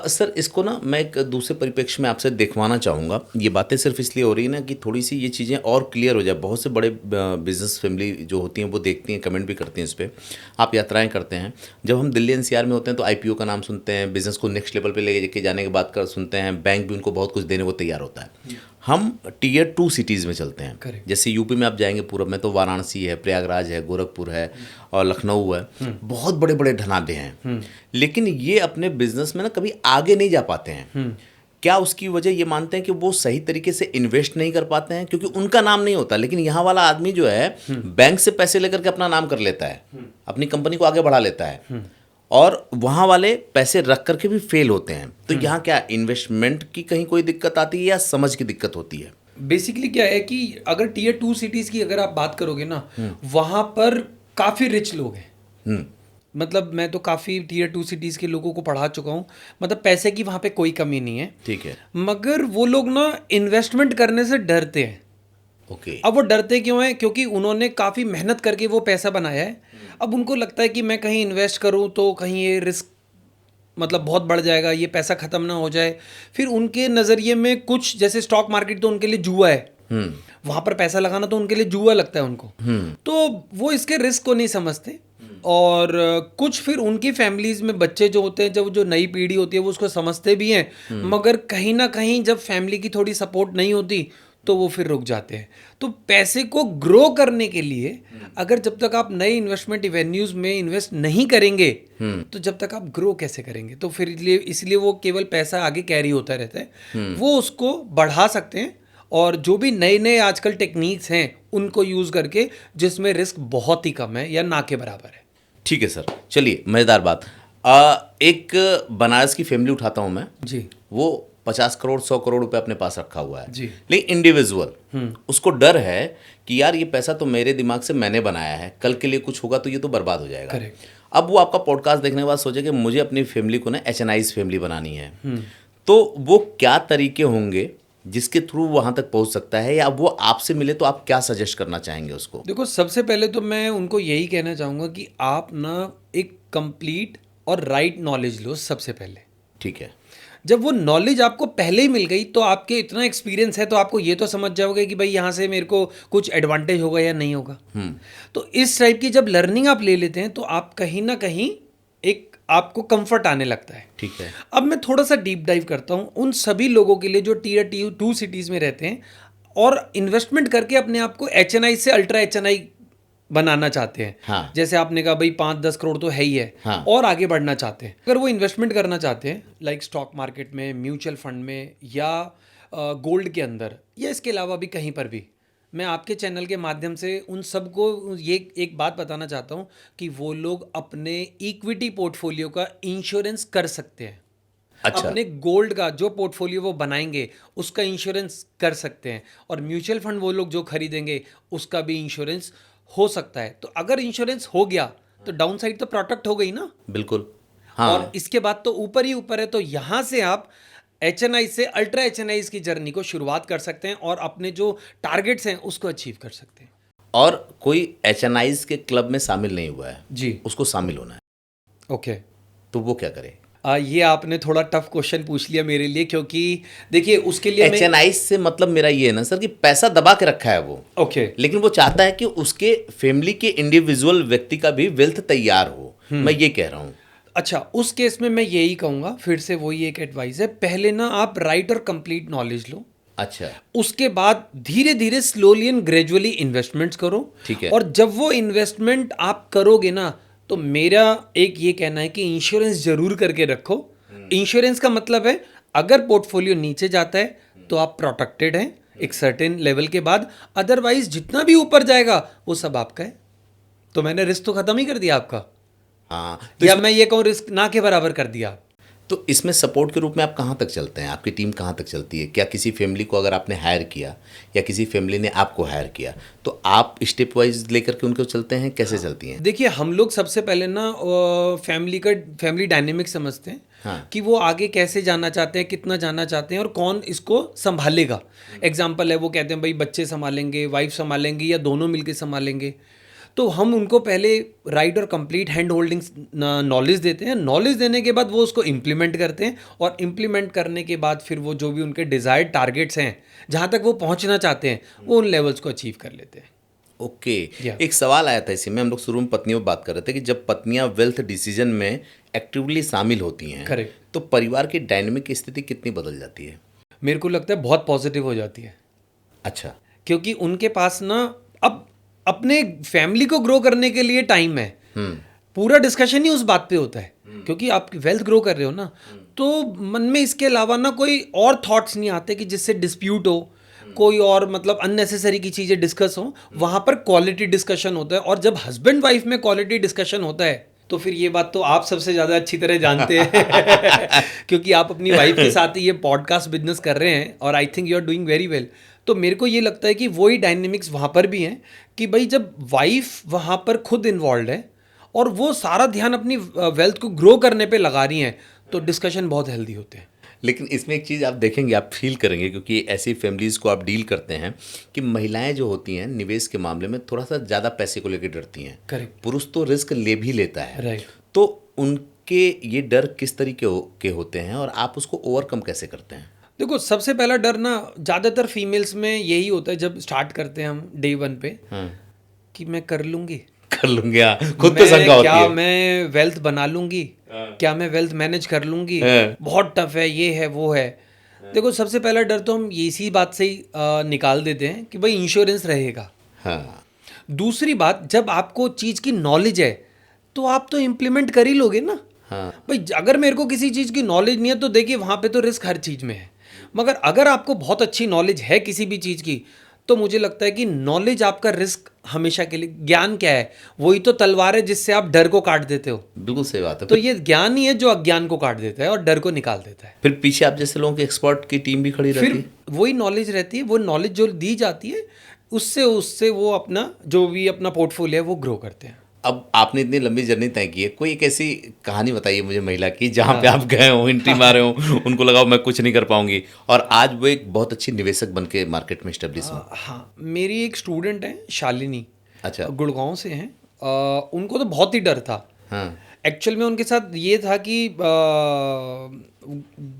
सर इसको ना मैं एक दूसरे परिप्रेक्ष्य में आपसे दिखवाना चाहूँगा। ये बातें सिर्फ इसलिए हो रही है ना कि थोड़ी सी ये चीज़ें और क्लियर हो जाए। बहुत से बड़े बिजनेस फैमिली जो होती हैं वो देखती हैं, कमेंट भी करती हैं इस पे। आप यात्राएं करते हैं, जब हम दिल्ली एनसीआर में होते हैं तो आईपीओ का नाम सुनते हैं, बिजनेस को नेक्स्ट लेवल पे लेके जाने की बात कर सुनते हैं, बैंक भी उनको बहुत कुछ देने को तैयार होता है। हम टीयर 2 सिटीज़ में चलते हैं। Correct. जैसे यूपी में आप जाएंगे पूरब में तो वाराणसी है, प्रयागराज है, गोरखपुर है और लखनऊ है, बहुत बड़े बड़े ढनाबे हैं। लेकिन ये अपने बिजनेस में ना कभी आगे नहीं जा पाते हैं। क्या उसकी वजह ये मानते हैं कि वो सही तरीके से इन्वेस्ट नहीं कर पाते हैं, क्योंकि उनका नाम नहीं होता। लेकिन यहाँ वाला आदमी जो है बैंक से पैसे लेकर के अपना नाम कर लेता है, अपनी कंपनी को आगे बढ़ा लेता है, और वहाँ वाले पैसे रख करके भी फेल होते हैं। तो यहाँ क्या इन्वेस्टमेंट की कहीं कोई दिक्कत आती है या समझ की दिक्कत होती है? बेसिकली क्या है कि अगर टीयर 2 सिटीज़ की अगर आप बात करोगे ना, वहाँ पर काफ़ी रिच लोग हैं। मतलब मैं तो काफ़ी टीयर 2 सिटीज़ के लोगों को पढ़ा चुका हूँ, मतलब पैसे की वहाँ पे कोई कमी नहीं है। ठीक है। मगर वो लोग ना इन्वेस्टमेंट करने से डरते हैं। ओके। अब वो डरते क्यों हैं? क्योंकि उन्होंने काफ़ी मेहनत करके वो पैसा बनाया है। अब उनको लगता है कि मैं कहीं इन्वेस्ट करूँ तो कहीं ये रिस्क मतलब बहुत बढ़ जाएगा, ये पैसा ख़त्म ना हो जाए। फिर उनके नज़रिए में कुछ, जैसे स्टॉक मार्केट तो उनके लिए जुआ है, वहाँ पर पैसा लगाना तो उनके लिए जुआ लगता है उनको। तो वो इसके रिस्क को नहीं समझते। और कुछ फिर उनकी फैमिलीज में बच्चे जो होते हैं, जब जो नई पीढ़ी होती है वो उसको समझते भी हैं, मगर कहीं ना कहीं जब फैमिली की थोड़ी सपोर्ट नहीं होती तो वो फिर रुक जाते हैं। तो पैसे को ग्रो करने के लिए अगर जब तक आप नए इन्वेस्टमेंट इवेन्यूज में इन्वेस्ट नहीं करेंगे तो जब तक आप ग्रो कैसे करेंगे? तो फिर इसलिए वो केवल पैसा आगे कैरी होता रहता है, वो उसको बढ़ा सकते हैं। और जो भी नए नए आजकल टेक्निक्स हैं उनको यूज़ करके, जिसमें रिस्क बहुत ही कम है या ना के बराबर है। ठीक है सर, चलिए मज़ेदार बात। एक बनारस की फैमिली उठाता हूँ मैं जी। वो 50 करोड़ 100 करोड़ रुपए अपने पास रखा हुआ है जी। लेकिन इंडिविजुअल उसको डर है कि यार ये पैसा तो मेरे दिमाग से मैंने बनाया है, कल के लिए कुछ होगा तो ये तो बर्बाद हो जाएगा। Correct. अब वो आपका पॉडकास्ट देखने के बाद सोचे कि मुझे अपनी फैमिली को ना एचएनआईज़ फैमिली बनानी है, तो वो क्या तरीके होंगे जिसके थ्रू वहां तक पहुंच सकता है, या वो आपसे मिले तो आप क्या सजेस्ट करना चाहेंगे उसको? देखो, सबसे पहले तो मैं उनको यही कहना चाहूँगा कि आप ना एक कंप्लीट और राइट नॉलेज लो सबसे पहले। ठीक है। जब वो नॉलेज आपको पहले ही मिल गई तो आपके इतना एक्सपीरियंस है तो आपको ये तो समझ जाओगे कि भाई यहाँ से मेरे को कुछ एडवांटेज होगा या नहीं होगा। तो इस टाइप की जब लर्निंग आप ले लेते हैं तो आप कहीं ना कहीं एक आपको कंफर्ट आने लगता है। ठीक है। अब मैं थोड़ा सा डीप डाइव करता हूँ उन सभी लोगों के लिए जो टीयर 2 सिटीज़ में रहते हैं और इन्वेस्टमेंट करके अपने आप को एचएनआई से अल्ट्रा एचएनआई बनाना चाहते हैं। हाँ। जैसे आपने कहा भाई 5-10 करोड़ तो है ही है। हाँ। और आगे बढ़ना चाहते हैं, अगर वो इन्वेस्टमेंट करना चाहते हैं लाइक स्टॉक मार्केट में, म्यूचुअल फंड में, या गोल्ड के अंदर, या इसके अलावा भी कहीं पर भी, मैं आपके चैनल के माध्यम से उन सबको ये एक बात बताना चाहता हूँ कि वो लोग अपने इक्विटी पोर्टफोलियो का इंश्योरेंस कर सकते हैं। अच्छा। अपने गोल्ड का जो पोर्टफोलियो वो बनाएंगे उसका इंश्योरेंस कर सकते हैं, और म्यूचुअल फंड वो लोग जो खरीदेंगे उसका भी इंश्योरेंस हो सकता है। तो अगर इंश्योरेंस हो गया तो डाउन साइड तो प्रोटेक्ट हो गई ना। बिल्कुल। हाँ। और इसके बाद तो ऊपर ही ऊपर है, तो यहाँ से आप एचएनआई से अल्ट्रा एचएनआई की जर्नी को शुरुआत कर सकते हैं और अपने जो टारगेट्स हैं उसको अचीव कर सकते हैं। और कोई एचएनआईज़ के क्लब में शामिल नहीं हुआ है जी। उसको शामिल होना है, ओके। तो वो क्या करे? ये आपने थोड़ा टफ क्वेश्चन पूछ लिया मेरे लिए, क्योंकि देखिए उसके लिए मैं HNI से मतलब मेरा ये है ना सर कि पैसा दबा के रखा है वो, ओके लेकिन वो चाहता है कि उसके फैमिली के इंडिविजुअल व्यक्ति का भी वेल्थ तैयार हो, मैं ये कह रहा हूँ। अच्छा, उस केस में मैं यही कहूँगा, फिर से वही एक एडवाइस है, पहले ना आप राइट और कंप्लीट नॉलेज लो, अच्छा, उसके बाद धीरे धीरे स्लोली एंड ग्रेजुअली इन्वेस्टमेंट्स करो। ठीक है। और जब वो इन्वेस्टमेंट आप करोगे ना, तो मेरा एक ये कहना है कि इंश्योरेंस जरूर करके रखो। इंश्योरेंस का मतलब है अगर पोर्टफोलियो नीचे जाता है तो आप प्रोटेक्टेड हैं एक सर्टेन लेवल के बाद, अदरवाइज जितना भी ऊपर जाएगा वो सब आपका है। तो मैंने रिस्क तो खत्म ही कर दिया आपका, हाँ, या मैं ये कहूँ रिस्क ना के बराबर कर दिया। तो इसमें सपोर्ट के रूप में आप कहाँ तक चलते हैं, आपकी टीम कहाँ तक चलती है? क्या किसी फैमिली को अगर आपने हायर किया या किसी फैमिली ने आपको हायर किया तो आप स्टेप वाइज लेकर के उनको चलते हैं, कैसे चलती हैं? देखिए हम लोग सबसे पहले ना फैमिली डायनेमिक समझते हैं। हाँ। कि वो आगे कैसे जाना चाहते हैं, कितना जाना चाहते हैं और कौन इसको संभालेगा। एग्जाम्पल है, वो कहते हैं भाई बच्चे संभालेंगे, वाइफ संभालेंगे या दोनों मिलके संभालेंगे। तो हम उनको पहले राइट और कंप्लीट हैंड होल्डिंग नॉलेज देते हैं। नॉलेज देने के बाद वो उसको इम्प्लीमेंट करते हैं, और इम्प्लीमेंट करने के बाद फिर वो जो भी उनके डिज़ायर्ड टारगेट्स हैं, जहाँ तक वो पहुँचना चाहते हैं, वो उन लेवल्स को अचीव कर लेते हैं। ओके। Yeah. एक सवाल आया था इसी में, हम लोग शुरू में पत्नियों पर बात कर रहे थे कि जब पत्नियां वेल्थ डिसीजन में एक्टिवली शामिल होती हैं, Correct. तो परिवार की डायनेमिक की स्थिति कितनी बदल जाती है? मेरे को लगता है बहुत पॉजिटिव हो जाती है, अच्छा, क्योंकि उनके पास ना अब अपने फैमिली को ग्रो करने के लिए टाइम है। पूरा डिस्कशन ही उस बात पे होता है, क्योंकि आप वेल्थ ग्रो कर रहे हो ना, तो मन में इसके अलावा ना कोई और थॉट्स नहीं आते कि जिससे डिस्प्यूट हो, कोई और मतलब अननेसेसरी की चीज़ें डिस्कस हो। वहाँ पर क्वालिटी डिस्कशन होता है, और जब हस्बैंड वाइफ में क्वालिटी डिस्कशन होता है तो फिर ये बात तो आप सबसे ज़्यादा अच्छी तरह जानते हैं क्योंकि आप अपनी वाइफ के साथ ही ये पॉडकास्ट बिजनेस कर रहे हैं, और I think you are doing very well. तो मेरे को ये लगता है कि वही डायनेमिक्स वहाँ पर भी हैं कि भाई जब वाइफ वहाँ पर खुद इन्वॉल्व है और वो सारा ध्यान अपनी वेल्थ को ग्रो करने पे लगा रही हैं, तो डिस्कशन बहुत हेल्दी होते हैं। लेकिन इसमें एक चीज़ आप देखेंगे, आप फील करेंगे, क्योंकि ऐसी फैमिलीज़ को आप डील करते हैं कि महिलाएं जो होती हैं निवेश के मामले में थोड़ा सा ज़्यादा पैसे को लेकर डरती हैं। करेक्ट। पुरुष तो रिस्क ले भी लेता है। राइट। तो उनके ये डर किस तरीके के होते हैं और आप उसको ओवरकम कैसे करते हैं? देखो सबसे पहला डर ना ज़्यादातर फीमेल्स में यही होता है जब स्टार्ट करते हैं हम डे 1 पे, कि मैं कर लूँगी, कर लूँगी, खुद पे शंका होती क्या है। मैं वेल्थ बना लूँगी, क्या मैं वेल्थ मैनेज कर लूँगी, बहुत टफ है, ये है वो है। देखो सबसे पहला डर तो हम इसी बात से ही निकाल देते हैं कि भाई इंश्योरेंस रहेगा। हाँ, दूसरी बात, जब आपको चीज़ की नॉलेज है तो आप तो इम्प्लीमेंट कर ही लोगे ना। हाँ, भाई अगर मेरे को किसी चीज़ की नॉलेज नहीं है तो देखिए वहाँ पे तो रिस्क हर चीज़ में है, मगर अगर आपको बहुत अच्छी नॉलेज है किसी भी चीज़ की, तो मुझे लगता है कि नॉलेज आपका रिस्क हमेशा के लिए। ज्ञान क्या है? वही तो तलवार है जिससे आप डर को काट देते हो। बिल्कुल सही बात है। तो ये ज्ञान ही है जो अज्ञान को काट देता है और डर को निकाल देता है। फिर पीछे आप जैसे लोगों की एक्सपर्ट की टीम भी खड़ी रहती फिर है। वही नॉलेज रहती है, वो नॉलेज जो दी जाती है उससे उससे वो अपना जो भी अपना पोर्टफोलियो है वो ग्रो करते हैं। अब आपने इतनी लंबी जर्नी तय की है, कोई एक ऐसी कहानी बताइए मुझे महिला की जहाँ पे आप गए हो, एंट्री मारे हो, उनको लगा मैं कुछ नहीं कर पाऊंगी और आज वो एक बहुत अच्छी निवेशक बन के मार्केट में स्टेब्लिश हो। हाँ, मेरी एक स्टूडेंट है शालिनी, अच्छा, गुड़गांव से हैं। उनको तो बहुत ही डर था। हाँ, एक्चुअल में उनके साथ ये था कि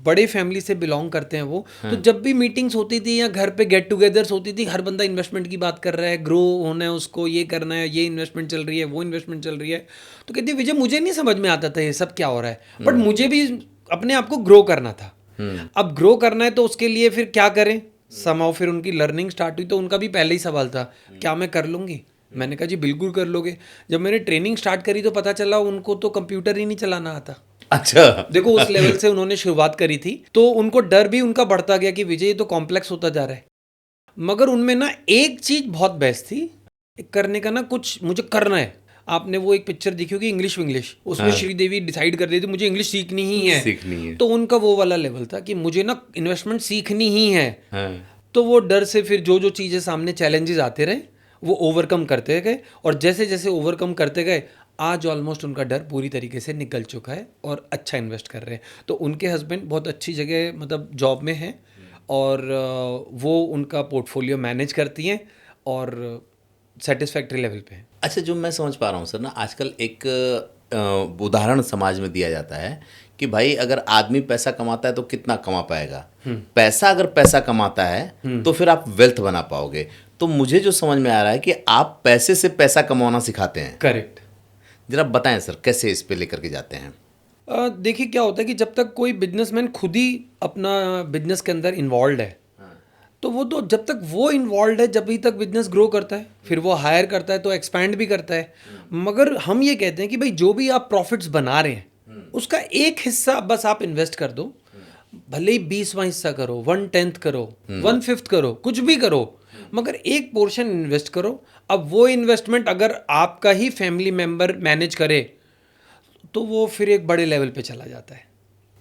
बड़े फैमिली से बिलोंग करते हैं वो। तो जब भी मीटिंग्स होती थी या घर पे गेट टुगेदर्स होती थी, हर बंदा इन्वेस्टमेंट की बात कर रहा है, ग्रो होना है उसको, ये करना है, ये इन्वेस्टमेंट चल रही है, वो इन्वेस्टमेंट चल रही है। तो कहती विजय मुझे नहीं समझ में आता था ये सब क्या हो रहा है, बट मुझे भी अपने आप को ग्रो करना था। अब ग्रो करना है तो उसके लिए फिर क्या करें, समाओ फिर उनकी लर्निंग स्टार्ट हुई। तो उनका भी पहले ही सवाल था, क्या मैं कर लूँगी? मैंने कहा जी बिल्कुल कर लोगे। जब मैंने ट्रेनिंग स्टार्ट करी तो पता चला उनको तो कंप्यूटर ही नहीं चलाना आता। अच्छा, देखो उस लेवल से उन्होंने शुरुआत करी थी। तो उनको डर भी उनका बढ़ता गया कि विजय ये तो कॉम्प्लेक्स होता जा रहा है। मगर उनमें ना एक चीज़ बहुत बेस्ट थी करने का ना, कुछ मुझे करना है। आपने वो एक पिक्चर देखी होगी इंग्लिश विंग्लिश, उसमें श्रीदेवी डिसाइड कर रही थी मुझे इंग्लिश सीखनी ही है। सीखनी है। तो उनका वो वाला लेवल था कि मुझे ना इन्वेस्टमेंट सीखनी ही है। हाँ, तो वो डर से फिर जो जो चीज़ें सामने चैलेंजेस आते रहे वो ओवरकम करते गए, और जैसे जैसे ओवरकम करते गए आज ऑलमोस्ट उनका डर पूरी तरीके से निकल चुका है और अच्छा इन्वेस्ट कर रहे हैं। तो उनके हस्बैंड बहुत अच्छी जगह मतलब जॉब में हैं, और वो उनका पोर्टफोलियो मैनेज करती हैं और सेटिस्फैक्ट्री लेवल पे हैं। अच्छा, जो मैं समझ पा रहा हूँ सर ना, आजकल एक उदाहरण समाज में दिया जाता है कि भाई अगर आदमी पैसा कमाता है तो कितना कमा पाएगा, पैसा अगर पैसा कमाता है तो फिर आप वेल्थ बना पाओगे। तो मुझे जो समझ में आ रहा है कि आप पैसे से पैसा कमाना सिखाते हैं। करेक्ट। जरा बताएं सर, कैसे इस पे लेकर के जाते हैं? देखिए क्या होता है कि जब तक कोई बिजनेसमैन खुद ही अपना बिजनेस के अंदर इन्वॉल्व है, तो वो तो जब तक वो इन्वॉल्व है जब तक बिजनेस ग्रो करता है, फिर वो हायर करता है तो एक्सपैंड भी करता है। मगर हम ये कहते हैं कि भाई जो भी आप प्रॉफिट्स बना रहे हैं उसका एक हिस्सा बस आप इन्वेस्ट कर दो, भले ही 20वां हिस्सा करो, 1/10 करो, 1/5 करो, कुछ भी करो, मगर एक पोर्शन इन्वेस्ट करो। अब वो इन्वेस्टमेंट अगर आपका ही फैमिली मेंबर मैनेज करे तो वो फिर एक बड़े लेवल पे चला जाता है।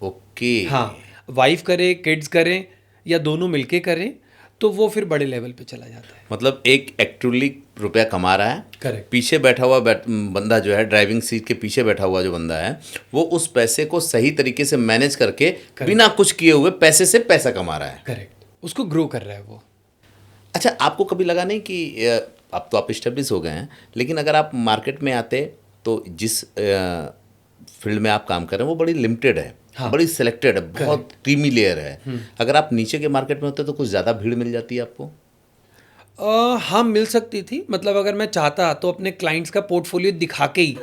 ओके। हाँ, वाइफ करे, किड्स करें या दोनों मिलके करें तो वो फिर बड़े लेवल पे चला जाता है। मतलब एक एक्चुअली रुपया कमा रहा है, करेक्ट। पीछे बैठा हुआ बंदा जो है, ड्राइविंग सीट के पीछे बैठा हुआ जो बंदा है, वो उस पैसे को सही तरीके से मैनेज करके बिना कुछ किए हुए पैसे से पैसा कमा रहा है। करेक्ट, उसको ग्रो कर रहा है वो। अच्छा, आपको कभी लगा नहीं कि अब तो आप इस्टेब्लिश हो गए हैं, लेकिन अगर आप मार्केट में आते तो जिस फील्ड में आप काम कर रहे हैं वो बड़ी लिमिटेड है, हाँ। बड़ी सिलेक्टेड है, बहुत क्रीमी लेयर है। अगर आप नीचे के मार्केट में होते तो कुछ ज़्यादा भीड़ मिल जाती है आपको? हाँ, मिल सकती थी। मतलब अगर मैं चाहता तो अपने क्लाइंट्स का पोर्टफोलियो दिखा के ही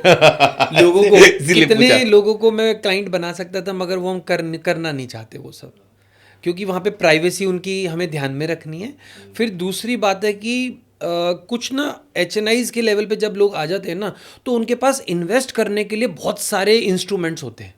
लोगों को इसीलिए कितने पूछा। लोगों को मैं क्लाइंट बना सकता था, मगर वो हम करना नहीं चाहते वो सब, क्योंकि वहाँ पे प्राइवेसी उनकी हमें ध्यान में रखनी है। फिर दूसरी बात है कि कुछ ना HNIs के लेवल पे जब लोग आ जाते हैं ना, तो उनके पास इन्वेस्ट करने के लिए बहुत सारे इंस्ट्रूमेंट्स होते हैं।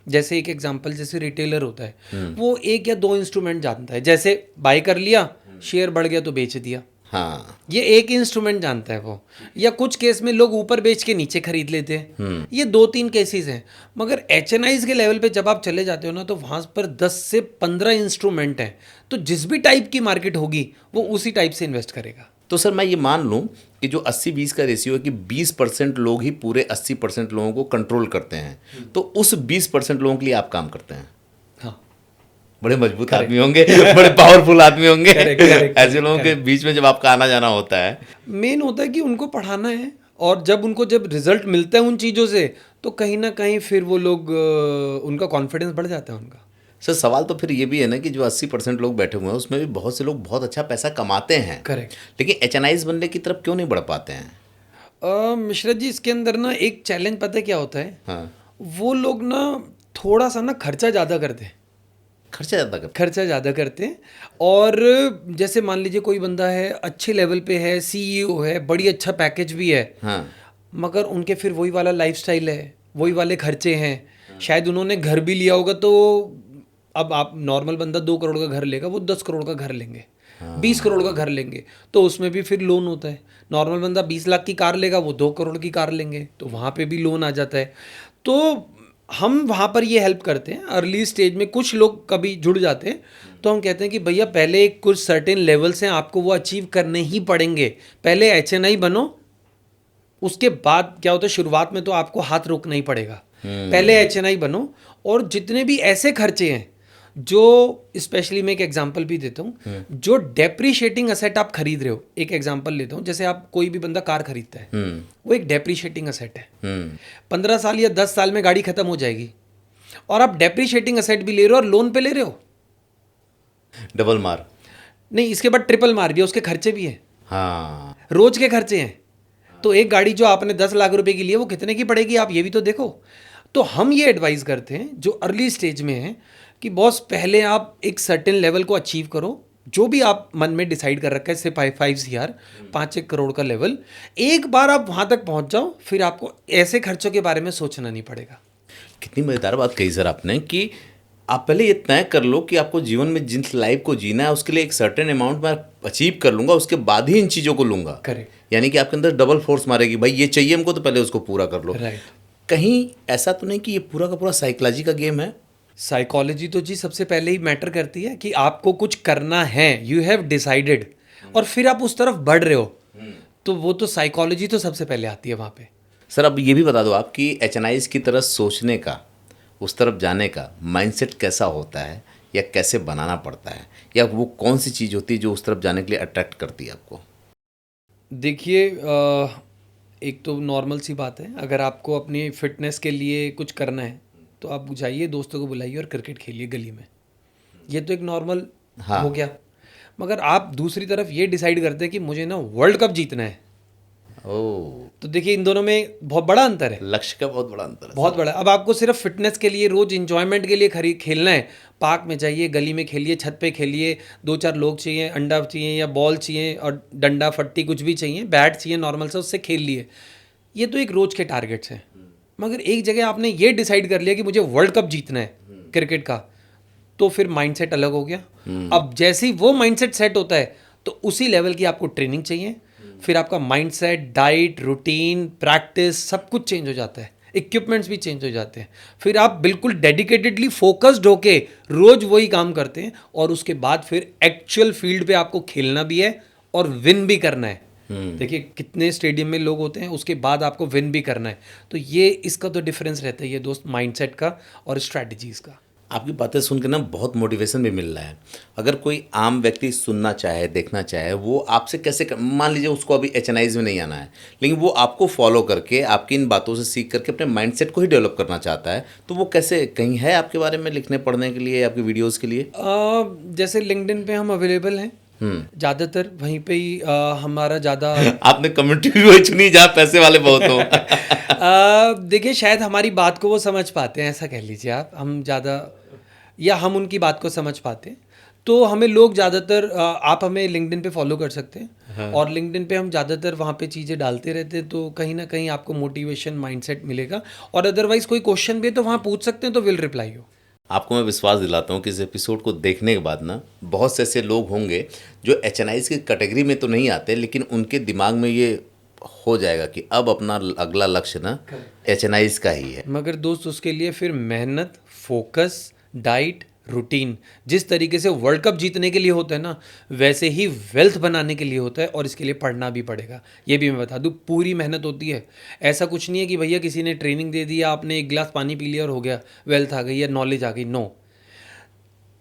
जैसे एक एग्जांपल, जैसे रिटेलर होता है, वो 1 या 2 इंस्ट्रूमेंट जानता है। जैसे बाय कर लिया, शेयर बढ़ गया तो बेच दिया, हाँ, ये एक इंस्ट्रूमेंट जानता है वो। या कुछ केस में लोग ऊपर बेच के नीचे खरीद लेते हैं, ये 2-3 केसेस हैं। मगर HNIs के लेवल पे जब आप चले जाते हो ना, तो वहाँ पर 10 से 15 इंस्ट्रूमेंट हैं। तो जिस भी टाइप की मार्केट होगी वो उसी टाइप से इन्वेस्ट करेगा। तो सर मैं ये मान लूँ कि जो 80-20 का रेशियो है कि 20% लोग ही पूरे 80% लोगों को कंट्रोल करते हैं, तो उस 20% लोगों के लिए आप काम करते हैं। हाँ, बड़े मजबूत आदमी होंगे, बड़े पावरफुल आदमी होंगे। Correct, ऐसे लोगों के बीच में जब आपका आना जाना होता है, मेन होता है कि उनको पढ़ाना है, और जब रिजल्ट मिलता है उन चीज़ों से, तो कहीं ना कहीं फिर वो लोग उनका कॉन्फिडेंस बढ़ जाता है उनका। सर सवाल तो फिर ये भी है ना कि जो 80% लोग बैठे हुए हैं उसमें भी बहुत से लोग बहुत अच्छा पैसा कमाते हैं, करेक्ट। लेकिन HNIs बनने की तरफ क्यों नहीं बढ़ पाते हैं? मिश्रा जी, इसके अंदर ना एक चैलेंज पता है क्या होता है? हाँ, वो लोग ना थोड़ा सा ना खर्चा ज़्यादा करते हैं। खर्चा ज़्यादा करते हैं। और जैसे मान लीजिए कोई बंदा है, अच्छे लेवल पे है, CEO है, बड़ी अच्छा पैकेज भी है, हाँ, मगर उनके फिर वही वाला लाइफस्टाइल है, वही वाले खर्चे हैं। शायद उन्होंने घर भी लिया होगा, तो अब आप नॉर्मल बंदा 2 करोड़ का घर लेगा, वो 10 करोड़ का घर लेंगे, 20 करोड़ का घर लेंगे, तो उसमें भी फिर लोन होता है। नॉर्मल बंदा 20 लाख की कार लेगा, वो 2 करोड़ की कार लेंगे, तो वहाँ पे भी लोन आ जाता है। तो हम वहाँ पर ये हेल्प करते हैं अर्ली स्टेज में। कुछ लोग कभी जुड़ जाते हैं तो हम कहते हैं कि भैया पहले कुछ सर्टेन लेवल्स हैं, आपको वो अचीव करने ही पड़ेंगे। पहले HNI बनो, उसके बाद क्या होता है, शुरुआत में तो आपको हाथ रोकना ही पड़ेगा। पहले HNI बनो, और जितने भी ऐसे खर्चे हैं जो, स्पेशली मैं एक एग्जांपल भी देता हूँ, जो डेप्रीशिएटिंग असेट आप खरीद रहे हो। एक एग्जांपल लेता हूँ, जैसे आप कोई भी बंदा कार खरीदता है, वो एक डेप्रीशिएटिंग असेट है। 15 साल या 10 साल में गाड़ी खत्म हो जाएगी, और आप डेप्रीशिएटिंग असेट भी ले रहे हो और लोन पे ले रहे हो। डबल मार नहीं, इसके बाद ट्रिपल मार भी है, उसके खर्चे भी हैं। हाँ, रोज के खर्चे हैं। तो एक गाड़ी जो आपने 10 लाख रुपए की ली है, वो कितने की पड़ेगी, आप ये भी तो देखो। तो हम ये एडवाइस करते हैं जो अर्ली स्टेज में है कि बॉस पहले आप एक सर्टेन लेवल को अचीव करो, जो भी आप मन में डिसाइड कर रखा है, से 5 CR, 5-1 करोड़ का लेवल, एक बार आप वहाँ तक पहुँच जाओ, फिर आपको ऐसे खर्चों के बारे में सोचना नहीं पड़ेगा। कितनी मज़ेदार बात कही सर आपने कि आप पहले ये तय कर लो कि आपको जीवन में जिस लाइफ को जीना है उसके लिए एक सर्टेन अमाउंट मैं अचीव कर लूँगा, उसके बाद ही इन चीज़ों को लूँगा। करेक्ट। यानी कि आपके अंदर डबल फोर्स मारेगी, भाई ये चाहिए हमको तो पहले उसको पूरा कर लो। राइट। कहीं ऐसा तो नहीं कि ये पूरा का पूरा साइकोलॉजी का गेम है? साइकोलॉजी तो जी सबसे पहले ही मैटर करती है कि आपको कुछ करना है, यू हैव डिसाइडेड, और फिर आप उस तरफ बढ़ रहे हो, तो वो तो साइकोलॉजी तो सबसे पहले आती है वहाँ पे। सर अब ये भी बता दो आप कि HNIs की तरह सोचने का, उस तरफ जाने का माइंडसेट कैसा होता है, या कैसे बनाना पड़ता है, या वो कौन सी चीज़ होती है जो उस तरफ जाने के लिए अट्रैक्ट करती है आपको? देखिए, एक तो नॉर्मल सी बात है, अगर आपको अपनी फिटनेस के लिए कुछ करना है तो आप जाइए, दोस्तों को बुलाइए और क्रिकेट खेलिए गली में। ये तो एक नॉर्मल हाँ। हो गया। मगर आप दूसरी तरफ ये डिसाइड करते हैं कि मुझे ना वर्ल्ड कप जीतना है, ओ, तो देखिए इन दोनों में बहुत बड़ा अंतर है, लक्ष्य का बहुत बड़ा अंतर है। बहुत बड़ा। अब आपको सिर्फ फिटनेस के लिए, रोज इंजॉयमेंट के लिए खेलना है, पार्क में जाइए, गली में खेलिए, छत पे खेलिए, 2-4 लोग चाहिए, अंडा चाहिए या बॉल चाहिए और डंडा फट्टी कुछ भी चाहिए, बैट चाहिए नॉर्मल सा, उससे खेल लिए। ये तो एक रोज के टारगेट्स हैं। मगर एक जगह आपने ये डिसाइड कर लिया कि मुझे वर्ल्ड कप जीतना है क्रिकेट का, तो फिर माइंडसेट अलग हो गया। अब जैसे ही वो माइंडसेट सेट होता है तो उसी लेवल की आपको ट्रेनिंग चाहिए, फिर आपका माइंडसेट, डाइट, रूटीन, प्रैक्टिस सब कुछ चेंज हो जाता है, इक्विपमेंट्स भी चेंज हो जाते हैं। फिर आप बिल्कुल डेडिकेटेडली फोकस्ड होके रोज वही काम करते हैं, और उसके बाद फिर एक्चुअल फील्ड पे आपको खेलना भी है और विन भी करना है। देखिए कितने स्टेडियम में लोग होते हैं, उसके बाद आपको विन भी करना है। तो ये इसका तो डिफरेंस रहता है ये दोस्त, माइंडसेट का और स्ट्रैटेजीज का। आपकी बातें सुन के ना बहुत मोटिवेशन भी मिल रहा है। अगर कोई आम व्यक्ति सुनना चाहे, देखना चाहे, वो आपसे कैसे मान लीजिए उसको अभी एचएनआईज में नहीं आना है, लेकिन वो आपको फॉलो करके, आपकी इन बातों से सीख करके अपने माइंडसेट को ही डेवलप करना चाहता है, तो वो कैसे, कहीं है आपके बारे में लिखने पढ़ने के लिए, आपकी वीडियोज़ के लिए? जैसे लिंक्डइन पे हम अवेलेबल हैं ज़्यादातर, वहीं पे ही हमारा ज़्यादा आपने कम्युनिटी भी चुनी जहाँ पैसे वाले बहुत हो। देखिए शायद हमारी बात को वो समझ पाते हैं, ऐसा कह लीजिए आप, हम ज़्यादा, या हम उनकी बात को समझ पाते हैं, तो हमें लोग ज़्यादातर, आप हमें लिंक्डइन पे फॉलो कर सकते हैं। हाँ। और लिंक्डइन पे हम ज़्यादातर वहाँ पे चीज़ें डालते रहते हैं, तो कहीं ना कहीं आपको मोटिवेशन, माइंडसेट मिलेगा। और अदरवाइज़ कोई क्वेश्चन भी है तो वहाँ पूछ सकते हैं, तो विल रिप्लाई यू। आपको मैं विश्वास दिलाता हूँ कि इस एपिसोड को देखने के बाद ना बहुत से ऐसे लोग होंगे जो एचएनआईज की कैटेगरी में तो नहीं आते, लेकिन उनके दिमाग में ये हो जाएगा कि अब अपना अगला लक्ष्य ना एचएनआईज का ही है। मगर दोस्त उसके लिए फिर मेहनत, फोकस, डाइट, रूटीन, जिस तरीके से वर्ल्ड कप जीतने के लिए होता है ना, वैसे ही वेल्थ बनाने के लिए होता है, और इसके लिए पढ़ना भी पड़ेगा। ये भी मैं बता दूं, पूरी मेहनत होती है। ऐसा कुछ नहीं है कि भैया किसी ने ट्रेनिंग दे दी, आपने एक गिलास पानी पी लिया और हो गया, वेल्थ आ गई या नॉलेज आ गई। नो,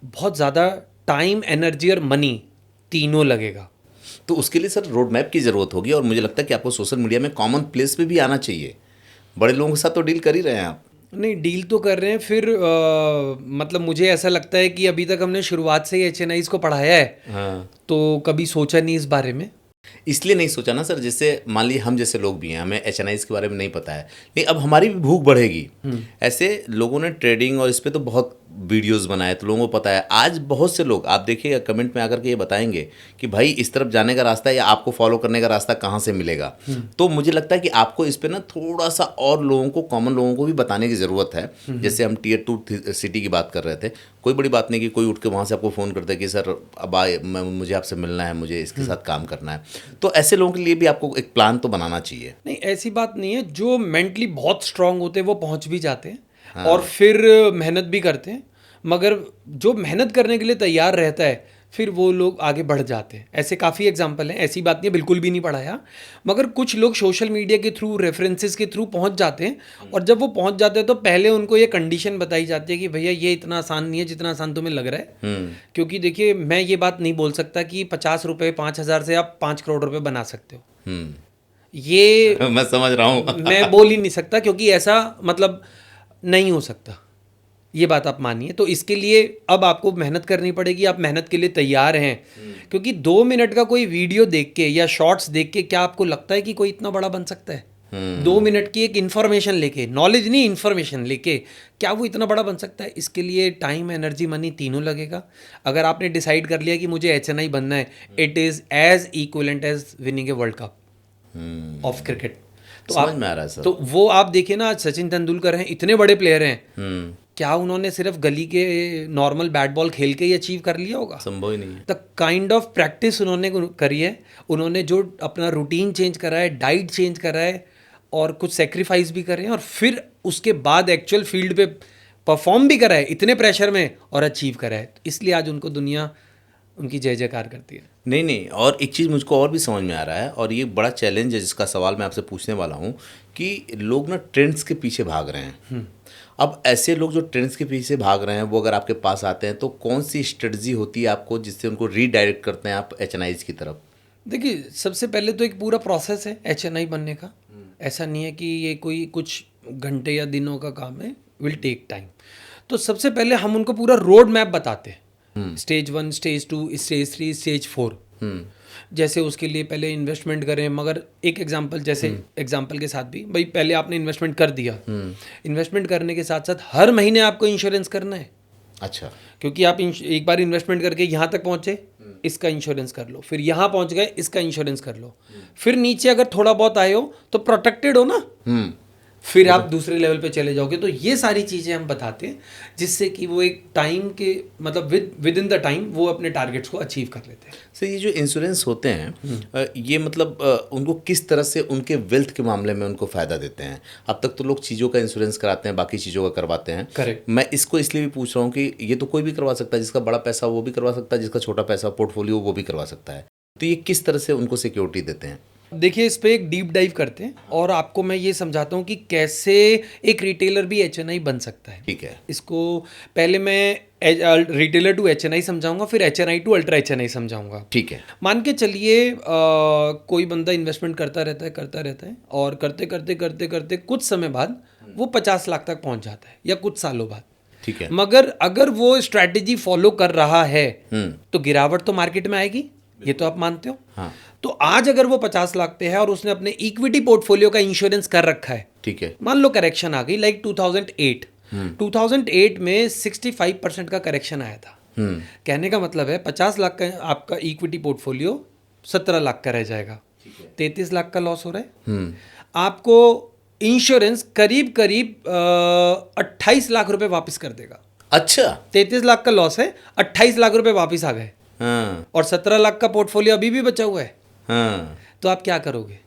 बहुत ज़्यादा टाइम, एनर्जी और मनी तीनों लगेगा। तो उसके लिए सर रोड मैप की ज़रूरत होगी, और मुझे लगता है कि आपको सोशल मीडिया में कॉमन प्लेस पे भी आना चाहिए। बड़े लोगों के साथ तो डील कर ही रहे हैं आप। नहीं, डील तो कर रहे हैं, फिर मतलब मुझे ऐसा लगता है कि अभी तक हमने शुरुआत से ही एचएनआईज को पढ़ाया है। हाँ। तो कभी सोचा नहीं इस बारे में। इसलिए नहीं सोचा ना सर, जैसे मान लीजिए हम जैसे लोग भी हैं, हमें एचएनआईज के बारे में नहीं पता है, लेकिन अब हमारी भी भूख बढ़ेगी। ऐसे लोगों ने ट्रेडिंग और इस पे तो बहुत वीडियोस बनाए, तो लोगों को पता है। आज बहुत से लोग आप देखिएगा कमेंट में आकर के ये बताएंगे कि भाई इस तरफ जाने का रास्ता या आपको फॉलो करने का रास्ता कहाँ से मिलेगा। तो मुझे लगता है कि आपको इस पे ना थोड़ा सा और लोगों को, कॉमन लोगों को भी बताने की ज़रूरत है। जैसे हम Tier 2 सिटी की बात कर रहे थे, कोई बड़ी बात नहीं कि कोई उठ के वहाँ से आपको फ़ोन करता है कि सर अब मुझे आपसे मिलना है, मुझे इसके साथ काम करना है। तो ऐसे लोगों के लिए भी आपको एक प्लान तो बनाना चाहिए। नहीं, ऐसी बात नहीं है। जो मेंटली बहुत स्ट्रांग होते हैं वो पहुंच भी जाते हैं। हाँ। और फिर मेहनत भी करते हैं, मगर जो मेहनत करने के लिए तैयार रहता है फिर वो लोग आगे बढ़ जाते हैं। ऐसे काफ़ी एग्जाम्पल हैं, ऐसी बात नहीं है बिल्कुल भी नहीं पढ़ाया, मगर कुछ लोग सोशल मीडिया के थ्रू, रेफरेंसेस के थ्रू पहुंच जाते हैं। और जब वो पहुंच जाते हैं तो पहले उनको ये कंडीशन बताई जाती है कि भैया ये इतना आसान नहीं है जितना आसान तुम्हें लग रहा है। क्योंकि देखिए मैं ये बात नहीं बोल सकता कि 50 रुपये, 5,000 से आप 5 करोड़ रुपये बना सकते हो। ये मैं समझ रहा हूँ। मैं बोल ही नहीं सकता, क्योंकि ऐसा मतलब नहीं हो सकता। ये बात आप मानिए। तो इसके लिए अब आपको मेहनत करनी पड़ेगी। आप मेहनत के लिए तैयार हैं? क्योंकि 2 मिनट का कोई वीडियो देख के या शॉर्ट्स देख के क्या आपको लगता है कि कोई इतना बड़ा बन सकता है? 2 मिनट की एक इन्फॉर्मेशन लेके, नॉलेज नहीं इन्फॉर्मेशन लेके, क्या वो इतना बड़ा बन सकता है? इसके लिए टाइम, एनर्जी, मनी तीनों लगेगा। अगर आपने डिसाइड कर लिया कि मुझे एचएनआई बनना है, it is as equivalent as winning a world cup of cricket. तो समझ में आ रहा है सर। तो वो आप देखिए ना, आज सचिन तेंदुलकर हैं, इतने बड़े प्लेयर हैं, क्या उन्होंने सिर्फ गली के नॉर्मल बैट बॉल खेल के ही अचीव कर लिया होगा? संभव ही नहीं है। द काइंड ऑफ प्रैक्टिस उन्होंने करी है, उन्होंने जो अपना रूटीन चेंज करा है, डाइट चेंज करा है, और कुछ सेक्रीफाइस भी करे हैं, और फिर उसके बाद एक्चुअल फील्ड पे परफॉर्म भी करा है इतने प्रेशर में और अचीव करा है। इसलिए आज उनको दुनिया उनकी जय जयकार करती है। नहीं, और एक चीज़ मुझको और भी समझ में आ रहा है, और ये बड़ा चैलेंज है जिसका सवाल मैं आपसे पूछने वाला हूँ, कि लोग ना ट्रेंड्स के पीछे भाग रहे हैं। अब ऐसे लोग जो ट्रेंड्स के पीछे भाग रहे हैं, वो अगर आपके पास आते हैं तो कौन सी स्ट्रेटजी होती है आपको जिससे उनको रीडायरेक्ट करते हैं आप एचएनआईज की तरफ? देखिए, सबसे पहले तो एक पूरा प्रोसेस है एचएनआई बनने का। ऐसा नहीं है कि ये कोई कुछ घंटे या दिनों का काम है। Will take time. तो सबसे पहले हम उनको पूरा रोड मैप बताते हैं, स्टेज 1, स्टेज 2, स्टेज 3, स्टेज 4। जैसे उसके लिए पहले इन्वेस्टमेंट करें, मगर एक एग्जांपल, जैसे एग्जांपल के साथ भी भाई, पहले आपने इन्वेस्टमेंट कर दिया, इन्वेस्टमेंट करने के साथ साथ हर महीने आपको इंश्योरेंस करना है। अच्छा। क्योंकि आप एक बार इन्वेस्टमेंट करके यहाँ तक पहुँचे, इसका इंश्योरेंस कर लो, फिर यहाँ पहुँच गए, इसका इंश्योरेंस कर लो, फिर नीचे अगर थोड़ा बहुत आए हो तो प्रोटेक्टेड हो ना, फिर आप दूसरे लेवल पे चले जाओगे। तो ये सारी चीज़ें हम बताते हैं जिससे कि वो एक टाइम के मतलब विद इन द टाइम वो अपने टारगेट्स को अचीव कर लेते हैं। सर, ये जो इंश्योरेंस होते हैं ये मतलब उनको किस तरह से उनके वेल्थ के मामले में उनको फ़ायदा देते हैं? अब तक तो लोग चीज़ों का इंश्योरेंस कराते हैं, बाकी चीज़ों का करवाते हैं। करेक्ट। मैं इसको इसलिए भी पूछ रहा हूँ कि ये तो कोई भी करवा सकता है, जिसका बड़ा पैसा वो भी करवा सकता है, जिसका छोटा पैसा पोर्टफोलियो वो भी करवा सकता है। तो ये किस तरह से उनको सिक्योरिटी देते हैं? देखिए, इस पे एक डीप डाइव करते हैं और आपको मैं ये समझाता हूँ कि कैसे एक रिटेलर भी एचएनआई बन सकता है। ठीक है। इसको पहले मैं रिटेलर टू एचएनआई समझाऊंगा, फिर एचएनआई टू अल्ट्रा एचएनआई समझाऊंगा। ठीक है। मान के चलिए कोई बंदा इन्वेस्टमेंट करता रहता है और करते करते करते करते कुछ समय बाद वो 50 लाख तक पहुंच जाता है, या कुछ सालों बाद। ठीक है। मगर अगर वो स्ट्रैटेजी फॉलो कर रहा है तो गिरावट तो मार्केट में आएगी, ये तो आप मानते हो। हाँ। तो आज अगर वो 50 लाख पे है और उसने अपने इक्विटी पोर्टफोलियो का इंश्योरेंस कर रखा है, ठीक है, मान लो करेक्शन आ गई, लाइक 2008 में 65% का करेक्शन आया था। कहने का मतलब है 50 लाख का आपका इक्विटी पोर्टफोलियो 17 लाख का रह जाएगा, 33 लाख का लॉस हो रहा है। आपको इंश्योरेंस करीब करीब 28 लाख रुपए वापस कर देगा। अच्छा। 33 लाख का लॉस है, 28 लाख रुपए वापस आ गए। हाँ। और 17 लाख का पोर्टफोलियो अभी भी बचा हुआ है। हाँ। तो आप क्या करोगे?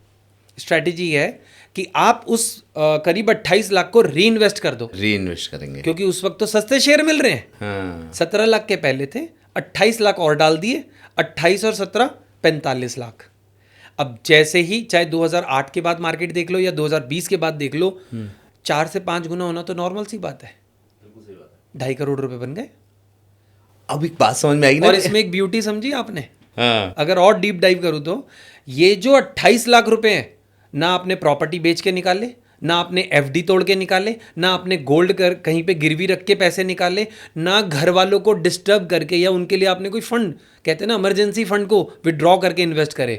स्ट्रैटेजी है कि आप उस करीब 28 लाख को री इन्वेस्ट कर दो। री इन्वेस्ट करेंगे, क्योंकि उस वक्त तो सस्ते शेयर मिल रहे हैं। हाँ। 17 लाख के पहले थे, 28 लाख और डाल दिए, 28 और 17 45 लाख। अब जैसे ही चाहे 2008 के बाद मार्केट देख लो या 2020 के बाद देख लो, 4 से 5 गुना होना तो नॉर्मल सी बात है। 2.5 करोड़ रुपए बन गए। अब एक बात समझ में आई ना, और इसमें एक ब्यूटी समझी आपने? हाँ। अगर और डीप डाइव करूं तो ये जो 28 लाख रुपए हैं, ना आपने प्रॉपर्टी बेच के निकाले, ना आपने एफडी तोड़ के निकाले, ना आपने गोल्ड कर कहीं पे गिरवी रख के पैसे निकाले, ना घर वालों को डिस्टर्ब करके या उनके लिए आपने कोई फंड, कहते हैं ना इमरजेंसी फंड को विड्रॉ करके इन्वेस्ट करे।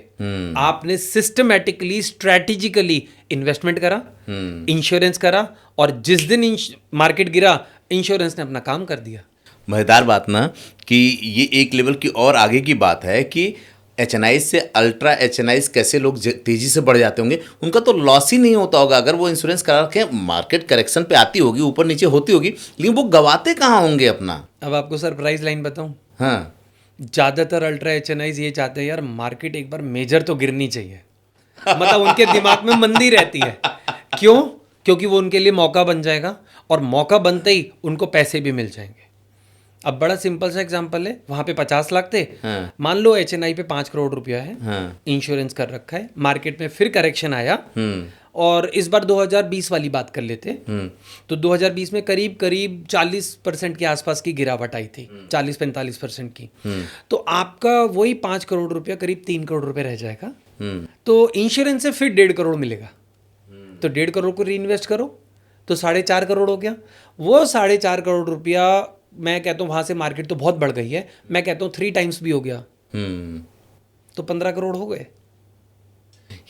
आपने सिस्टमैटिकली स्ट्रैटेजिकली इन्वेस्टमेंट करा, इंश्योरेंस करा, और जिस दिन मार्केट गिरा इंश्योरेंस ने अपना काम कर दिया। मजेदार बात ना कि ये एक लेवल की और आगे की बात है कि एचएनआई से अल्ट्रा एचएनआई कैसे लोग तेजी से बढ़ जाते होंगे। उनका तो लॉस ही नहीं होता होगा अगर वो इंश्योरेंस करा रखे। मार्केट करेक्शन पे आती होगी, ऊपर नीचे होती होगी, लेकिन वो गवाते कहाँ होंगे अपना। अब आपको सरप्राइज लाइन बताऊं? हाँ। ज़्यादातर अल्ट्रा एचएनआईज ये चाहते हैं यार मार्केट एक बार मेजर तो गिरनी चाहिए। मतलब उनके दिमाग में मंदी रहती है। क्यों? क्योंकि वो उनके लिए मौका बन जाएगा, और मौका बनते ही उनको पैसे भी मिल जाएंगे। अब बड़ा सिंपल सा एग्जांपल है, वहाँ पे 50 लाख थे। हाँ। मान लो एचएनआई पे 5 करोड़ रुपया है। हाँ। इंश्योरेंस कर रखा है, मार्केट में फिर करेक्शन आया, और इस बार 2020 वाली बात कर लेते। तो 2020 में करीब करीब 40% के आसपास की गिरावट आई थी, 40-45% की। तो आपका वही 5 करोड़ रुपया करीब 3 करोड़ रुपये रह जाएगा। तो इंश्योरेंस से फिर 1.5 करोड़ मिलेगा। तो 1.5 करोड़ को री इन्वेस्ट करो तो 4.5 करोड़ हो गया। वो 4.5 करोड़ रुपया, मैं कहता हूँ वहाँ से मार्केट तो बहुत बढ़ गई है, मैं कहता हूँ 3 टाइम्स भी हो गया, तो 15 करोड़ हो गए।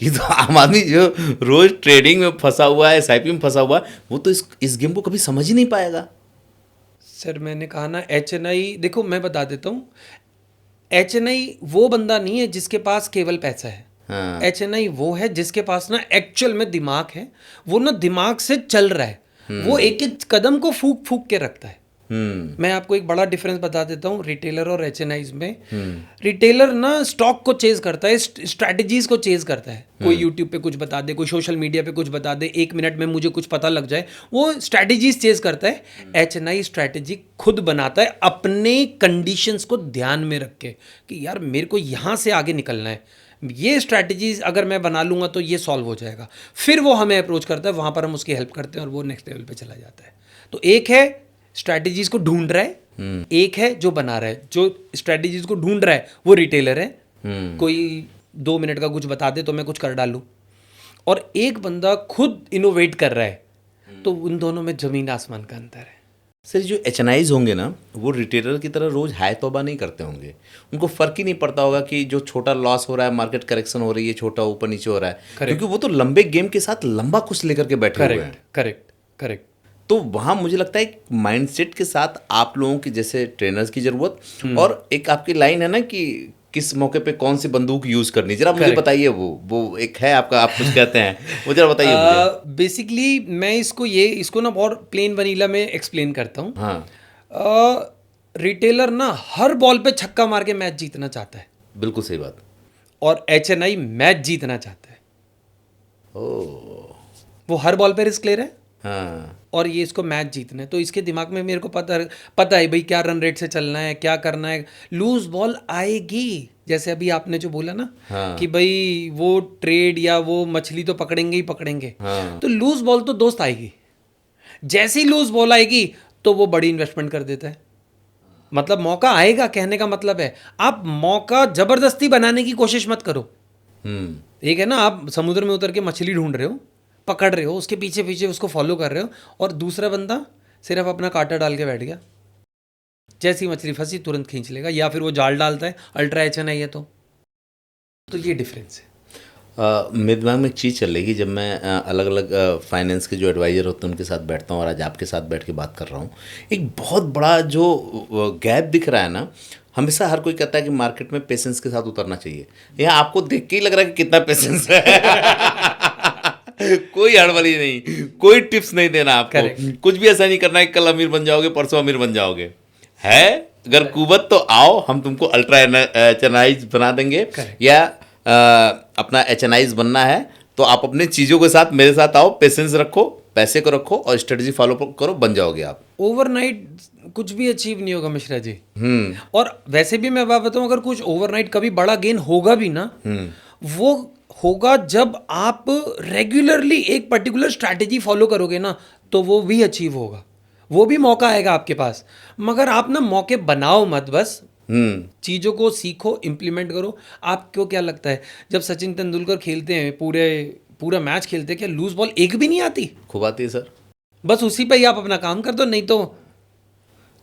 ये तो आम आदमी जो रोज ट्रेडिंग में फंसा हुआ है, एसआईपी में फंसा हुआ है, वो तो इस गेम को कभी समझ ही नहीं पाएगा। सर मैंने कहा ना, एचएनआई देखो मैं बता देता हूँ, एचएनआई वो बंदा नहीं है जिसके पास केवल पैसा है। हाँ। एचएनआई वो है जिसके पास ना एक्चुअल में दिमाग है, वो ना दिमाग से चल रहा है, वो एक एक कदम को फूक फूक के रखता है। मैं आपको एक बड़ा डिफरेंस बता देता हूँ रिटेलर और एचएनआईज में। रिटेलर ना स्टॉक को चेज करता है, स्ट्रैटेजीज को चेज करता है। कोई यूट्यूब पे कुछ बता दे, कोई सोशल मीडिया पे कुछ बता दे, 1 मिनट में मुझे कुछ पता लग जाए, वो स्ट्रैटेजीज चेज करता है। एचएनआई स्ट्रैटेजी खुद बनाता है अपने कंडीशंस को ध्यान में रख के कि यार मेरे को यहाँ से आगे निकलना है, ये स्ट्रैटेजीज अगर मैं बना लूँगा तो ये सॉल्व हो जाएगा। फिर वो हमें अप्रोच करता है, वहाँ पर हम उसकी हेल्प करते हैं और वो नेक्स्ट लेवल पे चला जाता है। तो एक है स्ट्रैटेजीज को ढूंढ रहा है, एक है जो बना रहा है। जो स्ट्रैटेजीज को ढूंढ रहा है वो रिटेलर है, कोई 2 मिनट का कुछ बता दे तो मैं कुछ कर डालूँ। और एक बंदा खुद इनोवेट कर रहा है, तो उन दोनों में जमीन आसमान का अंतर है। सर जो एच होंगे ना, वो रिटेलर की तरह रोज हाय तौबा नहीं करते होंगे। उनको फर्क ही नहीं पड़ता होगा कि जो छोटा लॉस हो रहा है, मार्केट करेक्शन हो रही है, छोटा ऊपर नीचे हो रहा है, क्योंकि वो तो लंबे गेम के साथ लंबा कुछ लेकर के बैठे हुए हैं। Correct correct. तो वहाँ मुझे लगता है माइंडसेट के साथ आप लोगों की जैसे ट्रेनर्स की जरूरत, और एक आपकी लाइन है ना कि किस मौके पे कौन सी बंदूक यूज करनी, जरा मुझे बताइए। वो एक है आपका, आप कुछ कहते हैं, वो जरा बताइए मुझे। बेसिकली मैं इसको ना बहुत प्लेन वनीला में एक्सप्लेन करता हूँ। हाँ, रिटेलर ना हर बॉल पे छक्का मार के मैच जीतना चाहता है, बिल्कुल सही बात। और एचएनआई मैच जीतना चाहता है। ओह, वो हर बॉल पे रिस्क ले रहा है, हाँ, और ये इसको मैच जीतना है। तो इसके दिमाग में मेरे को पता है भाई क्या रन रेट से चलना है, क्या करना है। लूज बॉल आएगी, जैसे अभी आपने जो बोला ना, हाँ, कि भाई वो ट्रेड या वो मछली तो पकड़ेंगे ही पकड़ेंगे। हाँ, तो लूज बॉल तो दोस्त आएगी। जैसी लूज बॉल आएगी तो वो बड़ी इन्वेस्टमेंट कर देता है। मतलब मौका आएगा, कहने का मतलब है आप मौका जबरदस्ती बनाने की कोशिश मत करो। एक है ना, आप समुद्र में उतर के मछली ढूंढ रहे हो, पकड़ रहे हो, उसके पीछे पीछे उसको फॉलो कर रहे हो, और दूसरा बंदा सिर्फ अपना कांटा डाल के बैठ गया, जैसी मछली फंसी तुरंत खींच लेगा, या फिर वो जाल डालता है, अल्ट्रा एचएनआई है। तो ये डिफरेंस है। मेरे दिमाग में एक चीज़ चल रही है, जब मैं अलग अलग फाइनेंस के जो एडवाइज़र होते हैं उनके साथ बैठता हूँ, और आज आपके साथ बैठ के बात कर रहा हूँ, एक बहुत बड़ा जो गैप दिख रहा है ना। हमेशा हर कोई कहता है कि मार्केट में पेशेंस के साथ उतरना चाहिए। यहाँ आपको देख के ही लग रहा है कि कितना पेशेंस है। कोई हड़बड़ी नहीं, कोई टिप्स नहीं देना आपको। कुछ भी ऐसा नहीं करना है कि कल अमीर बन जाओगे, परसों अमीर बन जाओगे। है अगर कुवत तो आओ, हम तुमको अल्ट्रा एचएनआईज बना देंगे, या अपना एचएनआईज बनना है तो आप अपने चीज़ों के साथ मेरे साथ आओ, पेशेंस रखो, पैसे को रखो, और स्ट्रेटजी फॉलो करो, बन जाओगे आप। ओवरनाइट कुछ भी अचीव नहीं होगा मिश्रा जी। और वैसे भी मैं बात बताऊं, अगर कुछ ओवरनाइट कभी बड़ा गेन होगा भी ना, वो होगा जब आप रेगुलरली एक पर्टिकुलर स्ट्रैटेजी फॉलो करोगे ना, तो वो भी अचीव होगा, वो भी मौका आएगा आपके पास। मगर आप ना मौके बनाओ मत, बस चीज़ों को सीखो, इम्प्लीमेंट करो। आपको क्या लगता है जब सचिन तेंदुलकर खेलते हैं, पूरा मैच खेलते हैं, क्या लूज बॉल एक भी नहीं आती? खूब आती है सर। बस उसी पे ही आप अपना काम कर दो, नहीं तो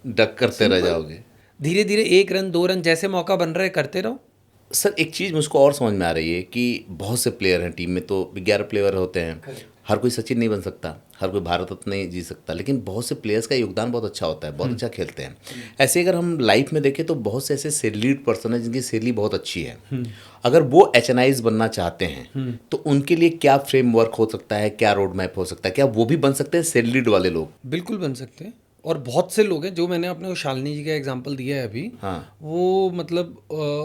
डक करते रह जाओगे। धीरे धीरे 1 रन 2 रन जैसे मौका बन रहा है करते रहो। सर एक चीज़ मुझको और समझ में आ रही है कि बहुत से प्लेयर हैं टीम में, तो 11 प्लेयर होते हैं। हर कोई सचिन नहीं बन सकता, हर कोई भारत रत्न नहीं जीत सकता, लेकिन बहुत से प्लेयर्स का योगदान बहुत अच्छा होता है, बहुत अच्छा खेलते हैं। ऐसे अगर हम लाइफ में देखें तो बहुत से ऐसे सैलरीड पर्सन हैं जिनकी सैलरी बहुत अच्छी है। अगर वो एचएनआईज बनना चाहते हैं तो उनके लिए क्या फ्रेमवर्क हो सकता है, क्या रोड मैप हो सकता है, क्या वो भी बन सकते हैं सैलरीड वाले लोग? बिल्कुल बन सकते हैं, और बहुत से लोग हैं। जो मैंने अपने को शालिनी जी का एग्जांपल दिया है अभी, हाँ, वो मतलब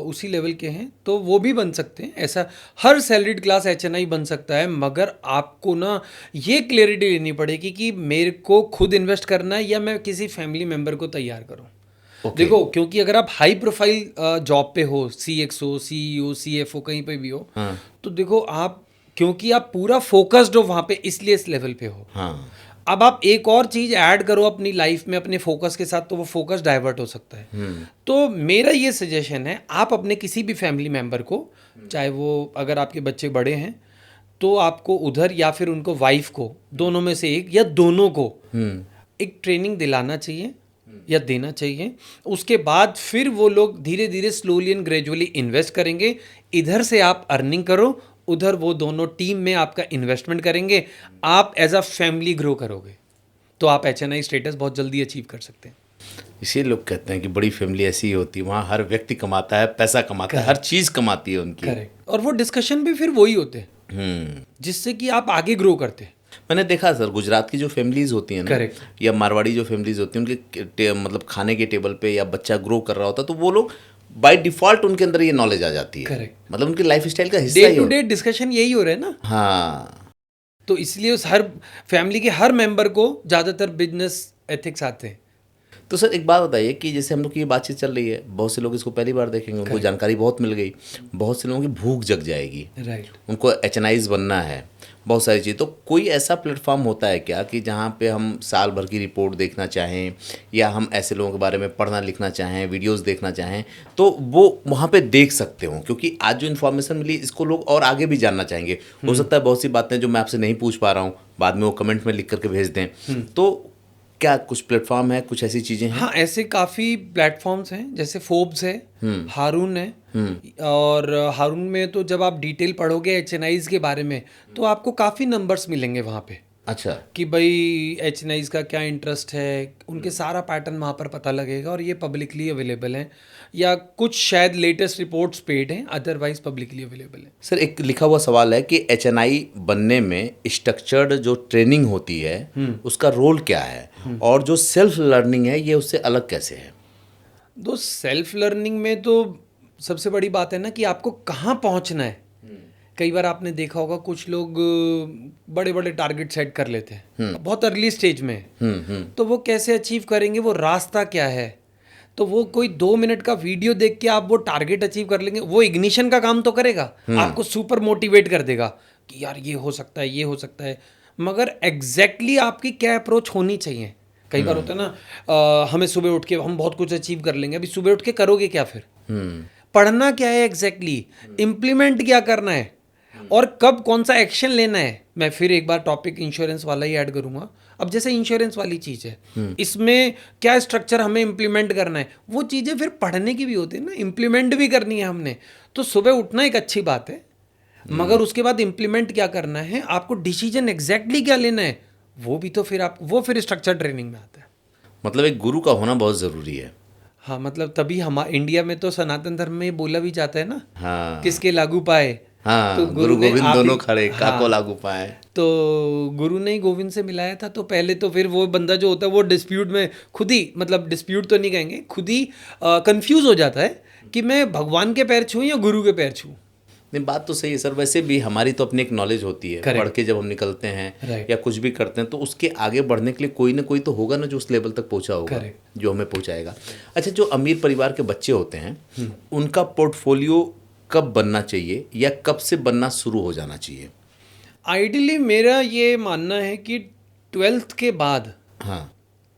उसी लेवल के हैं, तो वो भी बन सकते हैं। ऐसा हर सैलरीड क्लास एचएनआई बन सकता है, मगर आपको ना ये क्लियरिटी लेनी पड़ेगी कि मेरे को खुद इन्वेस्ट करना है या मैं किसी फैमिली मेम्बर को तैयार करूँ। देखो, क्योंकि अगर आप हाई प्रोफाइल जॉब पे हो, CXO, CEO, CFO कहीं पे भी हो, तो देखो आप, क्योंकि आप पूरा फोकस्ड हो वहाँ पे, इसलिए इस लेवल पे हो। अब आप एक और चीज़ ऐड करो अपनी लाइफ में अपने फोकस के साथ, तो वो फोकस डाइवर्ट हो सकता है। तो मेरा ये सजेशन है, आप अपने किसी भी फैमिली मेम्बर को, चाहे वो अगर आपके बच्चे बड़े हैं तो आपको उधर, या फिर उनको वाइफ को, दोनों में से एक या दोनों को एक ट्रेनिंग दिलाना चाहिए या देना चाहिए। उसके बाद फिर वो लोग धीरे धीरे स्लोली एंड ग्रेजुअली इन्वेस्ट करेंगे। इधर से आप अर्निंग करो, उधर वो दोनों टीम में आपका इन्वेस्टमेंट करेंगे, आप एज अ फैमिली ग्रो करोगे, तो आप एचएनआई स्टेटस बहुत जल्दी अचीव कर सकते हैं। इसीलिए लोग कहते हैं कि बड़ी फैमिली ऐसी ही होती है, वहाँ हर व्यक्ति कमाता है, पैसा कमाता है, हर चीज़ कमाती है उनकी। करेक्ट। और वो डिस्कशन भी फिर वही होते हैं जिससे कि आप आगे ग्रो करते हैं। मैंने देखा सर, गुजरात की जो फैमिलीज होती हैं ना, या मारवाड़ी जो फैमिलीज होती हैं, उनके मतलब खाने के टेबल पे या बच्चा ग्रो कर रहा होता है, तो वो लोग बाय डिफॉल्ट उनके अंदर ये नॉलेज आ जाती है। मतलब उनकी लाइफ स्टाइल का हिस्सा डे टू डे डिस्कशन यही हो रहा है ना। हाँ, तो इसलिए उस हर फैमिली के हर मेंबर को ज़्यादातर बिजनेस एथिक्स आते हैं। तो सर एक बात बताइए कि जैसे हम लोग की ये बातचीत चल रही है, बहुत से लोग इसको पहली बार देखेंगे, उनको जानकारी बहुत मिल गई, बहुत से लोगों की भूख जग जाएगी, राइट। उनको एचएनआईज बनना है, बहुत सारी चीज़। तो कोई ऐसा प्लेटफॉर्म होता है क्या कि जहाँ पे हम साल भर की रिपोर्ट देखना चाहें, या हम ऐसे लोगों के बारे में पढ़ना लिखना चाहें, वीडियोस देखना चाहें, तो वो वहाँ पे देख सकते हो? क्योंकि आज जो इन्फॉर्मेशन मिली इसको लोग और आगे भी जानना चाहेंगे। हो सकता है बहुत सी बातें जो मैं आपसे नहीं पूछ पा रहा हूँ, बाद में वो कमेंट में लिख करके भेज दें। तो क्या कुछ प्लेटफॉर्म है, कुछ ऐसी चीज़ें हैं? हाँ, ऐसे काफ़ी प्लेटफॉर्म्स हैं, जैसे फोर्ब्स है, हारून है। और हारून में तो जब आप डिटेल पढ़ोगे एचएनआईज के बारे में तो आपको काफ़ी नंबर्स मिलेंगे वहाँ पे अच्छा। कि भाई एचएनआईज का क्या इंटरेस्ट है, उनके सारा पैटर्न वहाँ पर पता लगेगा, और ये पब्लिकली अवेलेबल हैं, या कुछ शायद लेटेस्ट रिपोर्ट्स पेड हैं, अदरवाइज पब्लिकली अवेलेबल है। सर, एक लिखा हुआ सवाल है कि एचएनआई बनने में स्ट्रक्चर्ड जो ट्रेनिंग होती है उसका रोल क्या है, और जो सेल्फ लर्निंग है ये उससे अलग कैसे है? दो सेल्फ लर्निंग में तो सबसे बड़ी बात है ना कि आपको कहाँ पहुँचना है। कई बार आपने देखा होगा कुछ लोग बड़े बड़े टारगेट सेट कर लेते हैं बहुत अर्ली स्टेज में, तो वो कैसे अचीव करेंगे, वो रास्ता क्या है? तो वो कोई 2 मिनट का वीडियो देख के आप वो टारगेट अचीव कर लेंगे, वो इग्निशन का काम तो करेगा, आपको सुपर मोटिवेट कर देगा कि यार ये हो सकता है, ये हो सकता है, मगर एग्जैक्टली आपकी क्या अप्रोच होनी चाहिए। कई बार होता है ना, हमें सुबह उठ के हम बहुत कुछ अचीव कर लेंगे, अभी सुबह उठ के करोगे क्या फिर? पढ़ना क्या है एग्जैक्टली, इम्प्लीमेंट क्या करना है, और कब कौन सा एक्शन लेना है। मैं फिर एक बार टॉपिक इंश्योरेंस वाला ही ऐड करूंगा। अब जैसे इंश्योरेंस वाली चीज़ है, इसमें क्या स्ट्रक्चर हमें इम्प्लीमेंट करना है, वो चीज़ें फिर पढ़ने की भी होती है ना, इम्प्लीमेंट भी करनी है हमने। तो सुबह उठना एक अच्छी बात है, मगर उसके बाद इम्प्लीमेंट क्या करना है, आपको डिसीजन एग्जैक्टली क्या लेना है, वो भी तो फिर वो फिर स्ट्रक्चर ट्रेनिंग में आता है। मतलब एक गुरु का होना बहुत ज़रूरी है। हाँ, मतलब तभी हम इंडिया में तो सनातन धर्म में बोला भी जाता है ना, हाँ, किसके लागू पाए। हाँ, तो गुरु ने गोविंद आप दोनों ही, खड़े, काको हाँ, लागू पाए। तो गुरु ने ही गोविंद से मिलाया था। तो पहले तो फिर वो बंदा जो होता है वो डिस्प्यूट में खुद ही, मतलब डिस्प्यूट तो नहीं कहेंगे, खुद ही कंफ्यूज हो जाता है कि मैं भगवान के पैर छूँ या गुरु के पैर छूँ। नहीं, बात तो सही है सर। वैसे भी हमारी तो अपनी एक नॉलेज होती है, पढ़ के जब हम निकलते हैं Right. या कुछ भी करते हैं, तो उसके आगे बढ़ने के लिए कोई ना कोई तो होगा ना जो उस लेवल तक पहुंचा होगा, जो हमें पहुंचाएगा। अच्छा, जो अमीर परिवार के बच्चे होते हैं उनका पोर्टफोलियो कब बनना चाहिए, या कब से बनना शुरू हो जाना चाहिए? आइडियली मेरा ये मानना है कि 12th के बाद हाँ।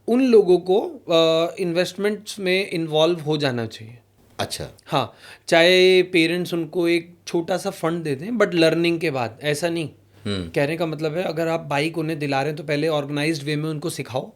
उन लोगों को इन्वेस्टमेंट्स में इन्वॉल्व हो जाना चाहिए। अच्छा। हाँ, चाहे पेरेंट्स उनको एक छोटा सा फंड दे दें, बट लर्निंग के बाद। ऐसा नहीं, कहने का मतलब है अगर आप बाइक उन्हें दिला रहे हैं तो पहले ऑर्गेनाइज्ड वे में उनको सिखाओ,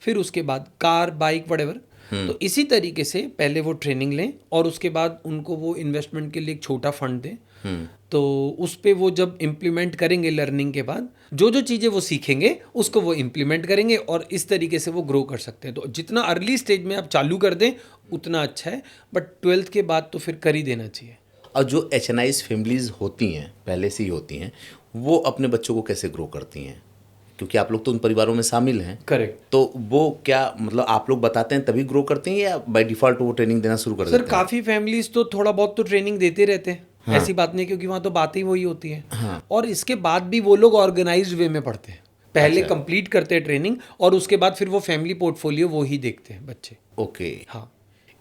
फिर उसके बाद कार, बाइक, व्हाटएवर। तो इसी तरीके से पहले वो ट्रेनिंग लें और उसके बाद उनको वो इन्वेस्टमेंट के लिए एक छोटा फंड दें। तो उस पे वो जब इम्प्लीमेंट करेंगे लर्निंग के बाद, जो जो चीज़ें वो सीखेंगे उसको वो इम्प्लीमेंट करेंगे, और इस तरीके से वो ग्रो कर सकते हैं। तो जितना अर्ली स्टेज में आप चालू कर दें उतना अच्छा है, बट 12th के बाद तो फिर कर ही देना चाहिए। और जो एचएनआईज फैमिलीज होती हैं, पहले से ही होती हैं, वो अपने बच्चों को कैसे ग्रो करती हैं? क्योंकि आप लोग तो उन परिवारों में शामिल हैं। करेक्ट। तो वो क्या, मतलब आप लोग बताते हैं तभी ग्रो करते हैं, या बाय डिफ़ॉल्ट वो ट्रेनिंग देना शुरू कर देते सर हैं? काफ़ी फैमिलीज तो थोड़ा बहुत तो ट्रेनिंग देते रहते हैं। हाँ। ऐसी बात नहीं, क्योंकि वहाँ तो बात ही वही होती है। हाँ। और इसके बाद भी वो लोग ऑर्गेनाइज्ड वे में पढ़ते हैं, पहले कंप्लीट करते हैं ट्रेनिंग, और उसके बाद फिर वो फैमिली पोर्टफोलियो वो ही देखते हैं बच्चे। ओके। हाँ,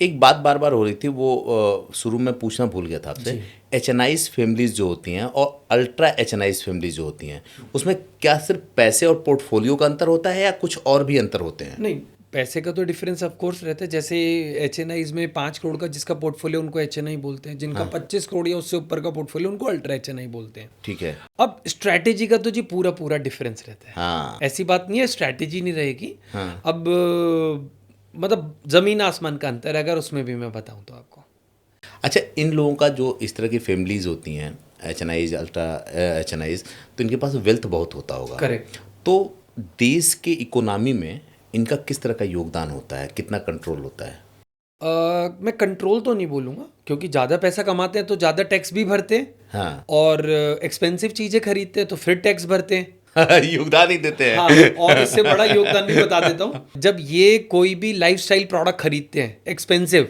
एक बात बार बार हो रही थी, वो शुरू में पूछना भूल गया था आपसे। एचएनआईज फैमिलीज जो होती हैं और अल्ट्रा एचएनआईज फैमिलीज जो होती हैं, उसमें क्या सिर्फ पैसे और पोर्टफोलियो का अंतर होता है, या कुछ और भी अंतर होते हैं? नहीं, पैसे का तो डिफरेंस ऑफ कोर्स रहता है। जैसे एचएनआईज में 5 करोड़ का जिसका पोर्टफोलियो उनको एचएनआई बोलते हैं, जिनका 25 करोड़ या उससे ऊपर का पोर्टफोलियो उनको अल्ट्रा एचएनआई बोलते हैं। ठीक है। अब स्ट्रैटेजी का तो जी पूरा पूरा डिफरेंस रहता है। हाँ। ऐसी बात नहीं है स्ट्रैटेजी नहीं रहेगी। हाँ। अब मतलब ज़मीन आसमान का अंतर है, अगर उसमें भी मैं बताऊं तो आपको। अच्छा, इन लोगों का जो इस तरह की फैमिलीज होती हैं, एचएनआईज, अल्ट्रा एचएनआईज, तो इनके पास वेल्थ बहुत होता होगा। करेक्ट। तो देश के इकोनॉमी में इनका किस तरह का योगदान होता है, कितना कंट्रोल होता है? मैं कंट्रोल तो नहीं बोलूँगा, क्योंकि ज़्यादा पैसा कमाते हैं तो ज़्यादा टैक्स भी भरते हैं। हाँ। और एक्सपेंसिव चीज़ें खरीदते हैं तो फिर टैक्स भरते हैं। योगदान ही देते हैं। हाँ, और इससे बड़ा योगदान भी बता देता हूँ, जब ये कोई भी लाइफस्टाइल प्रोडक्ट खरीदते हैं एक्सपेंसिव,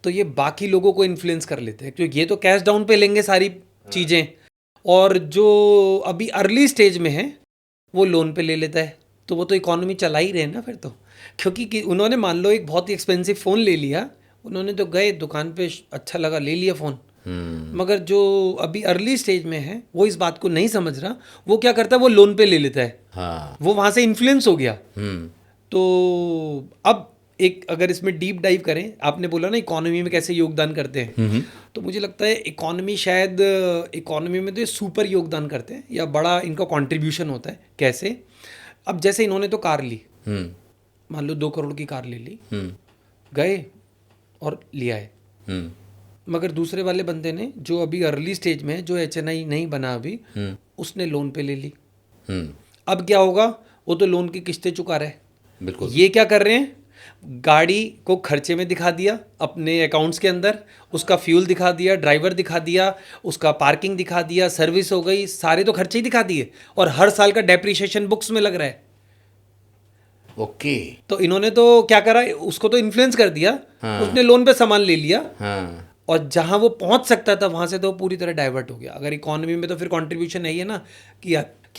तो ये बाकी लोगों को इन्फ्लुएंस कर लेते हैं, क्योंकि ये तो कैश डाउन पे लेंगे सारी चीज़ें, और जो अभी अर्ली स्टेज में है वो लोन पे ले लेता है, तो वो तो इकोनॉमी चला ही रहे ना फिर तो। क्योंकि उन्होंने मान लो एक बहुत ही एक्सपेंसिव फ़ोन ले लिया, उन्होंने तो गए दुकान पे, अच्छा लगा ले लिया फ़ोन, मगर जो अभी अर्ली स्टेज में है वो इस बात को नहीं समझ रहा, वो क्या करता है, वो लोन पे ले लेता है। हाँ। वो वहां से इन्फ्लुएंस हो गया। हम्म। तो अब एक अगर इसमें डीप डाइव करें, आपने बोला ना इकोनॉमी में कैसे योगदान करते हैं, तो मुझे लगता है इकोनॉमी में तो ये सुपर योगदान करते हैं या बड़ा इनका कंट्रीब्यूशन होता है। कैसे? अब जैसे इन्होंने तो कार ली, मान लो 2 करोड़ की कार ले ली, गए और लिया है। मगर दूसरे वाले बंदे ने जो अभी अर्ली स्टेज में है, जो HNI नहीं बना अभी, उसने लोन पे ले ली। अब क्या होगा, वो तो लोन की किस्तें चुका रहा है। बिल्कुल। ये क्या कर रहे हैं, गाड़ी को खर्चे में दिखा दिया अपने अकाउंट्स के अंदर, उसका फ्यूल दिखा दिया, ड्राइवर दिखा दिया, उसका पार्किंग दिखा दिया, सर्विस हो गई, सारे तो खर्चे ही दिखा दिए, और हर साल का डेप्रिसिएशन बुक्स में लग रहा है। ओके। तो इन्होंने तो क्या करा, उसको तो इन्फ्लुएंस कर दिया। उसने लोन पे सामान ले लिया, और जहां वो पहुंच सकता था वहां से तो पूरी तरह डाइवर्ट हो गया। अगर इकोनॉमी में तो फिर कंट्रीब्यूशन नहीं है ना कि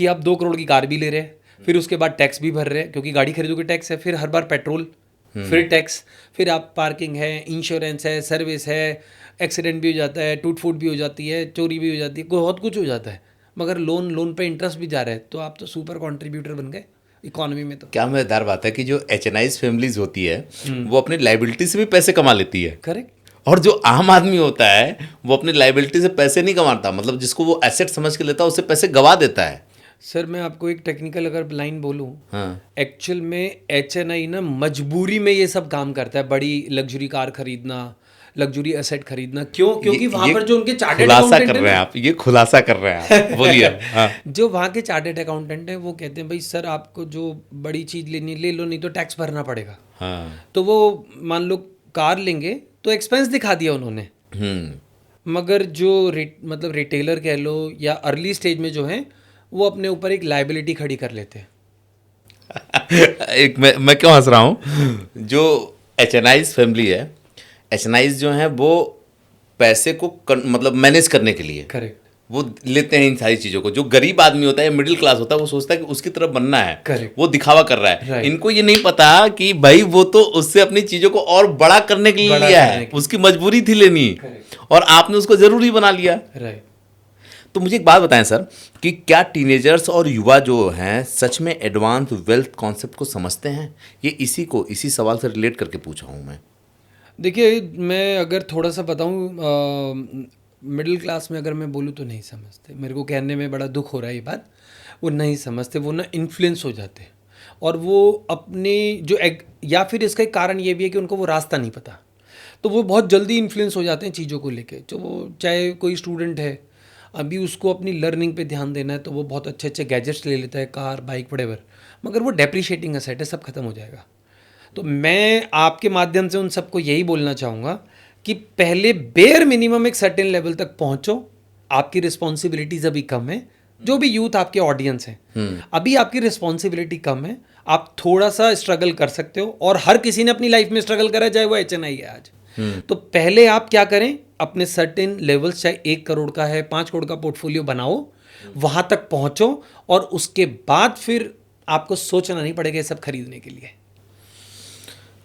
आप 2 करोड़ की कार भी ले रहे हैं, फिर उसके बाद टैक्स भी भर रहे हैं, क्योंकि गाड़ी खरीदोगे टैक्स है, फिर हर बार पेट्रोल, फिर टैक्स, फिर आप पार्किंग है, इंश्योरेंस है, सर्विस है, एक्सीडेंट भी हो जाता है, टूट फूट भी हो जाती है, चोरी भी हो जाती है, बहुत कुछ हो जाता है। मगर लोन पे इंटरेस्ट भी जा रहा है, तो आप तो सुपर कंट्रीब्यूटर बन गए इकोनॉमी में। तो क्या मजेदार बात है कि जो HNIs फैमिलीज होती है वो अपनी लाइबिलिटी से भी पैसे कमा लेती है। करेक्ट। और जो आम आदमी होता है वो अपनी लाइबिलिटी से पैसे नहीं कमाता, मतलब जिसको वो एसेट समझ के लेता है उससे पैसे गवा देता है। सर मैं आपको एक टेक्निकल अगर लाइन बोलूँ, हाँ। एक्चुअल में HNI ना मजबूरी में ये सब काम करता है, बड़ी लग्जरी कार खरीदना, लग्जरी एसेट खरीदना। क्यों? क्योंकि वहां पर जो उनके चार्टर्ड अकाउंटेंट कर रहे हैं आप, ये खुलासा कर रहे हैं आप, बोलिए। हाँ। जो वहाँ के चार्टर्ड अकाउंटेंट हैं वो कहते हैं भाई सर आपको जो बड़ी चीज़ लेनी ले लो, नहीं तो टैक्स भरना पड़ेगा। हाँ। तो वो मान लो कार लेंगे तो एक्सपेंस दिखा दिया उन्होंने। मगर जो मतलब रिटेलर कह लो या अर्ली स्टेज में जो है, वो अपने ऊपर एक लाइबिलिटी खड़ी कर लेते हैं। एक मैं क्यों हंस रहा हूँ, जो HNIs फैमिली है, HNIs जो हैं वो पैसे को मतलब मैनेज करने के लिए करेक्ट वो लेते हैं इन सारी चीज़ों को। जो गरीब आदमी होता है, मिडिल क्लास होता है, वो सोचता है कि उसकी तरफ बनना है। Correct. वो दिखावा कर रहा है। Right. इनको ये नहीं पता कि भाई वो तो उससे अपनी चीज़ों को और बड़ा करने के लिए लिया है, उसकी मजबूरी थी लेनी। Correct. और आपने उसको ज़रूरी बना लिया। राइट। तो मुझे एक बात बताएं सर, कि क्या टीनेजर्स और युवा जो हैं सच में एडवांस वेल्थ कॉन्सेप्ट को समझते हैं? ये इसी सवाल से रिलेट करके पूछा हूँ मैं। देखिए मैं अगर थोड़ा सा बताऊँ, मिडिल क्लास में अगर मैं बोलूँ तो नहीं समझते। मेरे को कहने में बड़ा दुख हो रहा है ये बात, वो नहीं समझते, वो ना इन्फ्लुएंस हो जाते हैं। और वो अपने जो या फिर इसका एक कारण ये भी है कि उनको वो रास्ता नहीं पता, तो वो बहुत जल्दी इन्फ्लुएंस हो जाते हैं चीज़ों को लेके। तो वो चाहे कोई स्टूडेंट है, अभी उसको अपनी लर्निंग पे ध्यान देना है, तो वो बहुत अच्छे अच्छे गैजेट्स ले लेता है, कार, बाइक, व्हाटएवर, मगर वो डेप्रिशिएटिंग असेट है, सब खत्म हो जाएगा। तो मैं आपके माध्यम से उन सबको यही बोलना चाहूँगा कि पहले बेयर मिनिमम एक सर्टेन लेवल तक पहुँचो। आपकी रिस्पॉन्सिबिलिटीज अभी कम है, जो भी यूथ आपके ऑडियंस हैं, अभी आपकी रिस्पॉन्सिबिलिटी कम है, आप थोड़ा सा स्ट्रगल कर सकते हो। और हर किसी ने अपनी लाइफ में स्ट्रगल करा, चाहे वो HNI है आज। तो पहले आप क्या करें, अपने सर्टेन लेवल्स, चाहे 1 करोड़ का है, 5 करोड़ का पोर्टफोलियो बनाओ, वहां तक पहुंचो, और उसके बाद फिर आपको सोचना नहीं पड़ेगा ये सब खरीदने के लिए।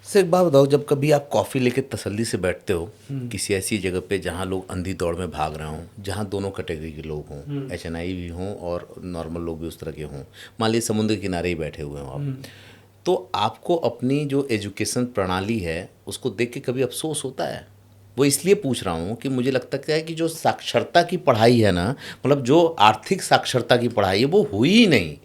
सर एक बात बताओ, जब कभी आप कॉफ़ी लेके तसल्ली से बैठते हो किसी ऐसी जगह पे जहाँ लोग अंधी दौड़ में भाग रहे हों, जहाँ दोनों कैटेगरी के लोग हों, HNI भी हों और नॉर्मल लोग भी उस तरह के हों, मान लीजिए समुद्र के किनारे ही बैठे हुए हों आप, तो आपको अपनी जो एजुकेशन प्रणाली है उसको देख के कभी अफसोस होता है? वो इसलिए पूछ रहा हूँ कि मुझे लगता है कि जो साक्षरता की पढ़ाई है ना, मतलब जो आर्थिक साक्षरता की पढ़ाई है, वो हुई ही नहीं।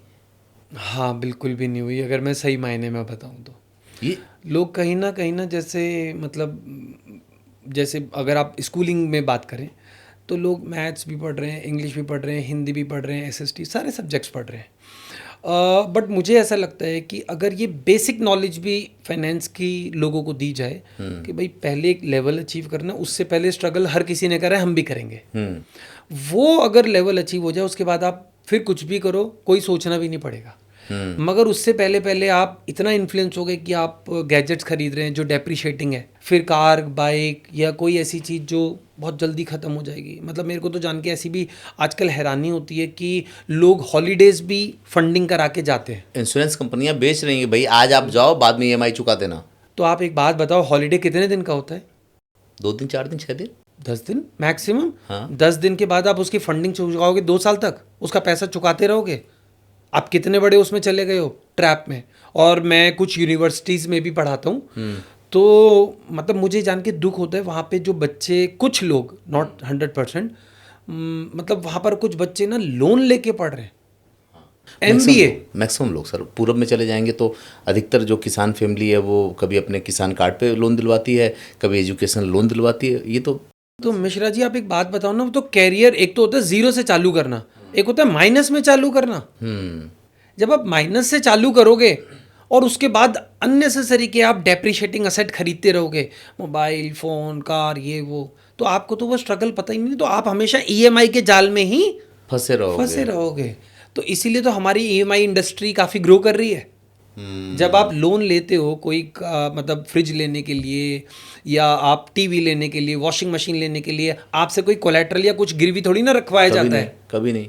हाँ बिल्कुल भी नहीं हुई, अगर मैं सही मायने में बताऊँ तो। ये लोग कहीं ना जैसे मतलब जैसे अगर आप स्कूलिंग में बात करें तो लोग मैथ्स भी पढ़ रहे हैं, इंग्लिश भी पढ़ रहे हैं, हिंदी भी पढ़ रहे हैं, SST सारे सब्जेक्ट्स पढ़ रहे हैं। बट मुझे ऐसा लगता है कि अगर ये बेसिक नॉलेज भी फाइनेंस की लोगों को दी जाए कि भाई पहले एक लेवल अचीव करना, उससे पहले स्ट्रगल हर किसी ने करा है, हम भी करेंगे। वो अगर लेवल अचीव हो जाए, उसके बाद आप फिर कुछ भी करो, कोई सोचना भी नहीं पड़ेगा। मगर उससे पहले आप इतना इन्फ्लुएंस हो गए कि आप गैजेट्स खरीद रहे हैं जो डेप्रिशिएटिंग है, फिर कार, बाइक या कोई ऐसी चीज़ जो बहुत जल्दी ख़त्म हो जाएगी। मतलब मेरे को तो जान के ऐसी भी आजकल हैरानी होती है कि लोग हॉलीडेज़ भी फंडिंग करा के जाते हैं। इंश्योरेंस कंपनियां बेच रही हैं भाई, आज आप जाओ, बाद में EMI चुका देना। तो आप एक बात बताओ, हॉलीडे कितने दिन का होता है? 2 दिन, 4 दिन, 6 दिन। 10 दिन मैक्सिमम। हाँ। 10 दिन के बाद आप उसकी फंडिंग चुकाओगे 2 साल तक, उसका पैसा चुकाते रहोगे। आप कितने बड़े उसमें चले गए हो ट्रैप में। और मैं कुछ यूनिवर्सिटीज़ में भी पढ़ाता हूँ, तो मतलब मुझे जान के दुख होता है वहाँ पे जो बच्चे, कुछ लोग, नॉट 100%, मतलब वहाँ पर कुछ बच्चे ना लोन लेके पढ़ रहे हैं, MBA। मैक्सिमम लोग सर पूरब में चले जाएंगे तो अधिकतर जो किसान फैमिली है वो कभी अपने किसान कार्ड पे लोन दिलवाती है, कभी एजुकेशन लोन दिलवाती है। ये तो मिश्रा जी आप एक बात बताओ ना, तो कैरियर एक तो होता है जीरो से चालू करना, एक होता है माइनस में चालू करना। जब आप माइनस से चालू करोगे और उसके बाद अननेसेसरी के आप डेप्रिशिएटिंग असेट खरीदते रहोगे, मोबाइल फ़ोन कार ये वो, तो आपको तो वो स्ट्रगल पता ही नहीं, तो आप हमेशा EMI के जाल में ही फंसे रहोगे। तो इसीलिए तो हमारी EMI इंडस्ट्री काफ़ी ग्रो कर रही है। जब आप लोन लेते हो कोई मतलब फ्रिज लेने के लिए या आप टीवी लेने के लिए, वॉशिंग मशीन लेने के लिए, आपसे कोई कोलेट्रल या कुछ गिरवी थोड़ी ना रखवाया जाता है, कभी नहीं।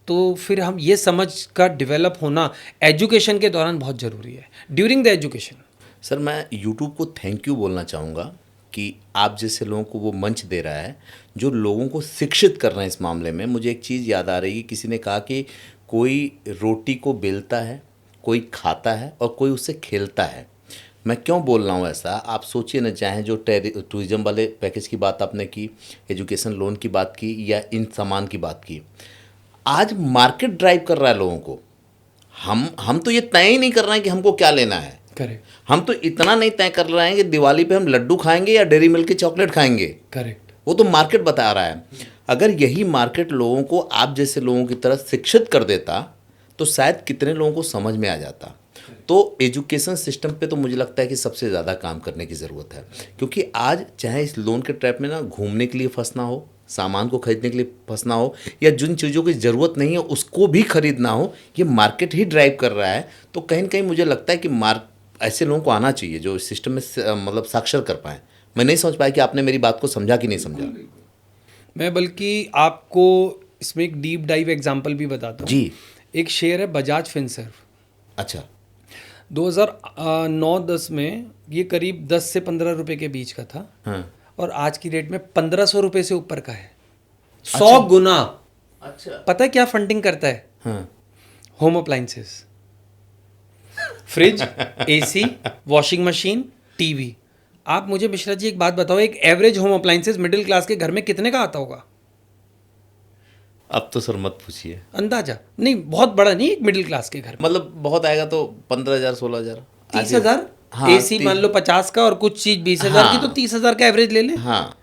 तो फिर हम ये समझ का डेवलप होना एजुकेशन के दौरान बहुत ज़रूरी है, ड्यूरिंग द एजुकेशन। सर मैं यूट्यूब को थैंक यू बोलना चाहूँगा कि आप जैसे लोगों को वो मंच दे रहा है जो लोगों को शिक्षित कर रहे हैं इस मामले में। मुझे एक चीज़ याद आ रही है, किसी ने कहा कि कोई रोटी को बेलता है, कोई खाता है और कोई उससे खेलता है। मैं क्यों बोल रहा हूँ ऐसा, आप सोचिए ना, चाहे जो टूरिज्म वाले पैकेज की बात आपने की, एजुकेशन लोन की बात की या इन सामान की बात की, आज मार्केट ड्राइव कर रहा है लोगों को। हम तो ये तय ही नहीं कर रहे हैं कि हमको क्या लेना है। करेक्ट। हम तो इतना नहीं तय कर रहे हैं कि दिवाली पे हम लड्डू खाएंगे या डेयरी मिल्क की चॉकलेट खाएंगे। करेक्ट। वो तो मार्केट बता रहा है। अगर यही मार्केट लोगों को आप जैसे लोगों की तरह शिक्षित कर देता तो शायद कितने लोगों को समझ में आ जाता। तो एजुकेशन सिस्टम पे तो मुझे लगता है कि सबसे ज़्यादा काम करने की ज़रूरत है, क्योंकि आज चाहे इस लोन के ट्रैप में ना घूमने के लिए फंसना हो, सामान को खरीदने के लिए फंसना हो, या जिन चीज़ों की ज़रूरत नहीं है उसको भी खरीदना हो, ये मार्केट ही ड्राइव कर रहा है। तो कहीं ना कहीं मुझे लगता है कि ऐसे लोगों को आना चाहिए जो इस सिस्टम में मतलब साक्षर कर पाएँ। मैं नहीं समझ पाया कि आपने मेरी बात को समझा कि नहीं समझा। मैं बल्कि आपको इसमें एक डीप डाइव एग्जांपल भी बताता हूँ जी। एक शेयर है बजाज फिनसर्व। अच्छा। 2009-10 में ये करीब 10 से 15 रुपए के बीच का था। हाँ। और आज की रेट में 1500 रुपए से ऊपर का है। 100 गुना। अच्छा। पता है क्या फंडिंग करता है? हाँ। Home appliances, fridge, AC, washing machine, TV. आप मुझे मिश्रा जी एक बात बताओ, एक average home appliances middle class के घर में कितने का आता होगा? अब तो सर मत पूछिए। अंदाजा नहीं, बहुत बड़ा नहीं, एक मिडिल क्लास के घर में मतलब बहुत आएगा तो 15,000 16,000 30,000। हाँ, AC मान लो 50 का और कुछ चीज 20,000 की, तो 30,000 का एवरेज ले लें। हाँ।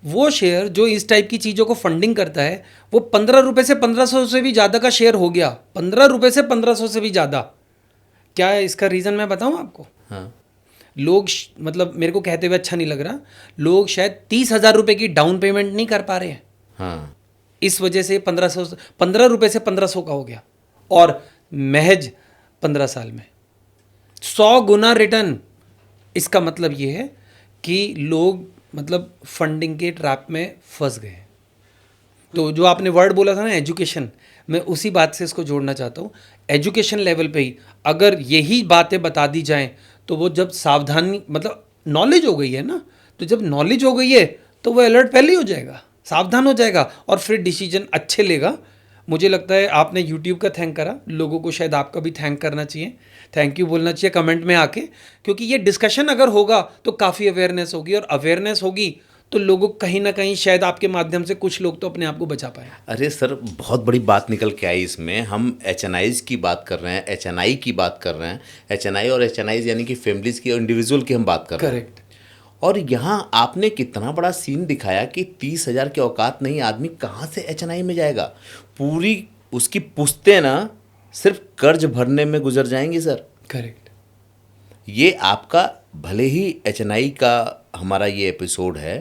वो शेयर जो इस टाइप की चीज़ों को फंडिंग करता है वो 15 रुपए से 1500 से भी ज़्यादा का शेयर हो गया। 15 रुपए से 1500 से भी ज़्यादा। क्या है इसका रीज़न मैं बताऊं आपको? हाँ। लोग मतलब मेरे को कहते हुए अच्छा नहीं लग रहा, लोग शायद 30,000 रुपए की डाउन पेमेंट नहीं कर पा रहे हैं। हाँ। इस वजह से 15 रुपए से 1500 का हो गया, और महज 15 साल में 100 गुना रिटर्न। इसका मतलब ये है कि लोग मतलब फंडिंग के ट्रैप में फंस गए। तो जो आपने वर्ड बोला था ना एजुकेशन, मैं उसी बात से इसको जोड़ना चाहता हूँ। एजुकेशन लेवल पे ही अगर यही बातें बता दी जाएं तो वो जब सावधानी, मतलब नॉलेज हो गई है ना, तो जब नॉलेज हो गई है तो वो अलर्ट पहले ही हो जाएगा, सावधान हो जाएगा और फिर डिसीजन अच्छे लेगा। मुझे लगता है आपने यूट्यूब का थैंक करा, लोगों को शायद आपका भी थैंक करना चाहिए, थैंक यू बोलना चाहिए कमेंट में आके, क्योंकि ये डिस्कशन अगर होगा तो काफ़ी अवेयरनेस होगी, और अवेयरनेस होगी तो लोगों कहीं ना कहीं शायद आपके माध्यम से कुछ लोग तो अपने आप को बचा पाए। अरे सर बहुत बड़ी बात निकल के आई इसमें। हम HNIs की बात कर रहे हैं, HNI की बात कर रहे हैं, HNI और HNIs यानी कि फैमिलीज़ की और इंडिविजुअल की हम बात कर रहे हैं। करेक्ट। और यहाँ आपने कितना बड़ा सीन दिखाया कि 30,000 की औकात नहीं, आदमी कहाँ से HNI में जाएगा। पूरी उसकी पुश्तें ना सिर्फ कर्ज भरने में गुजर जाएंगी सर। करेक्ट। ये आपका भले ही HNI का हमारा ये एपिसोड है,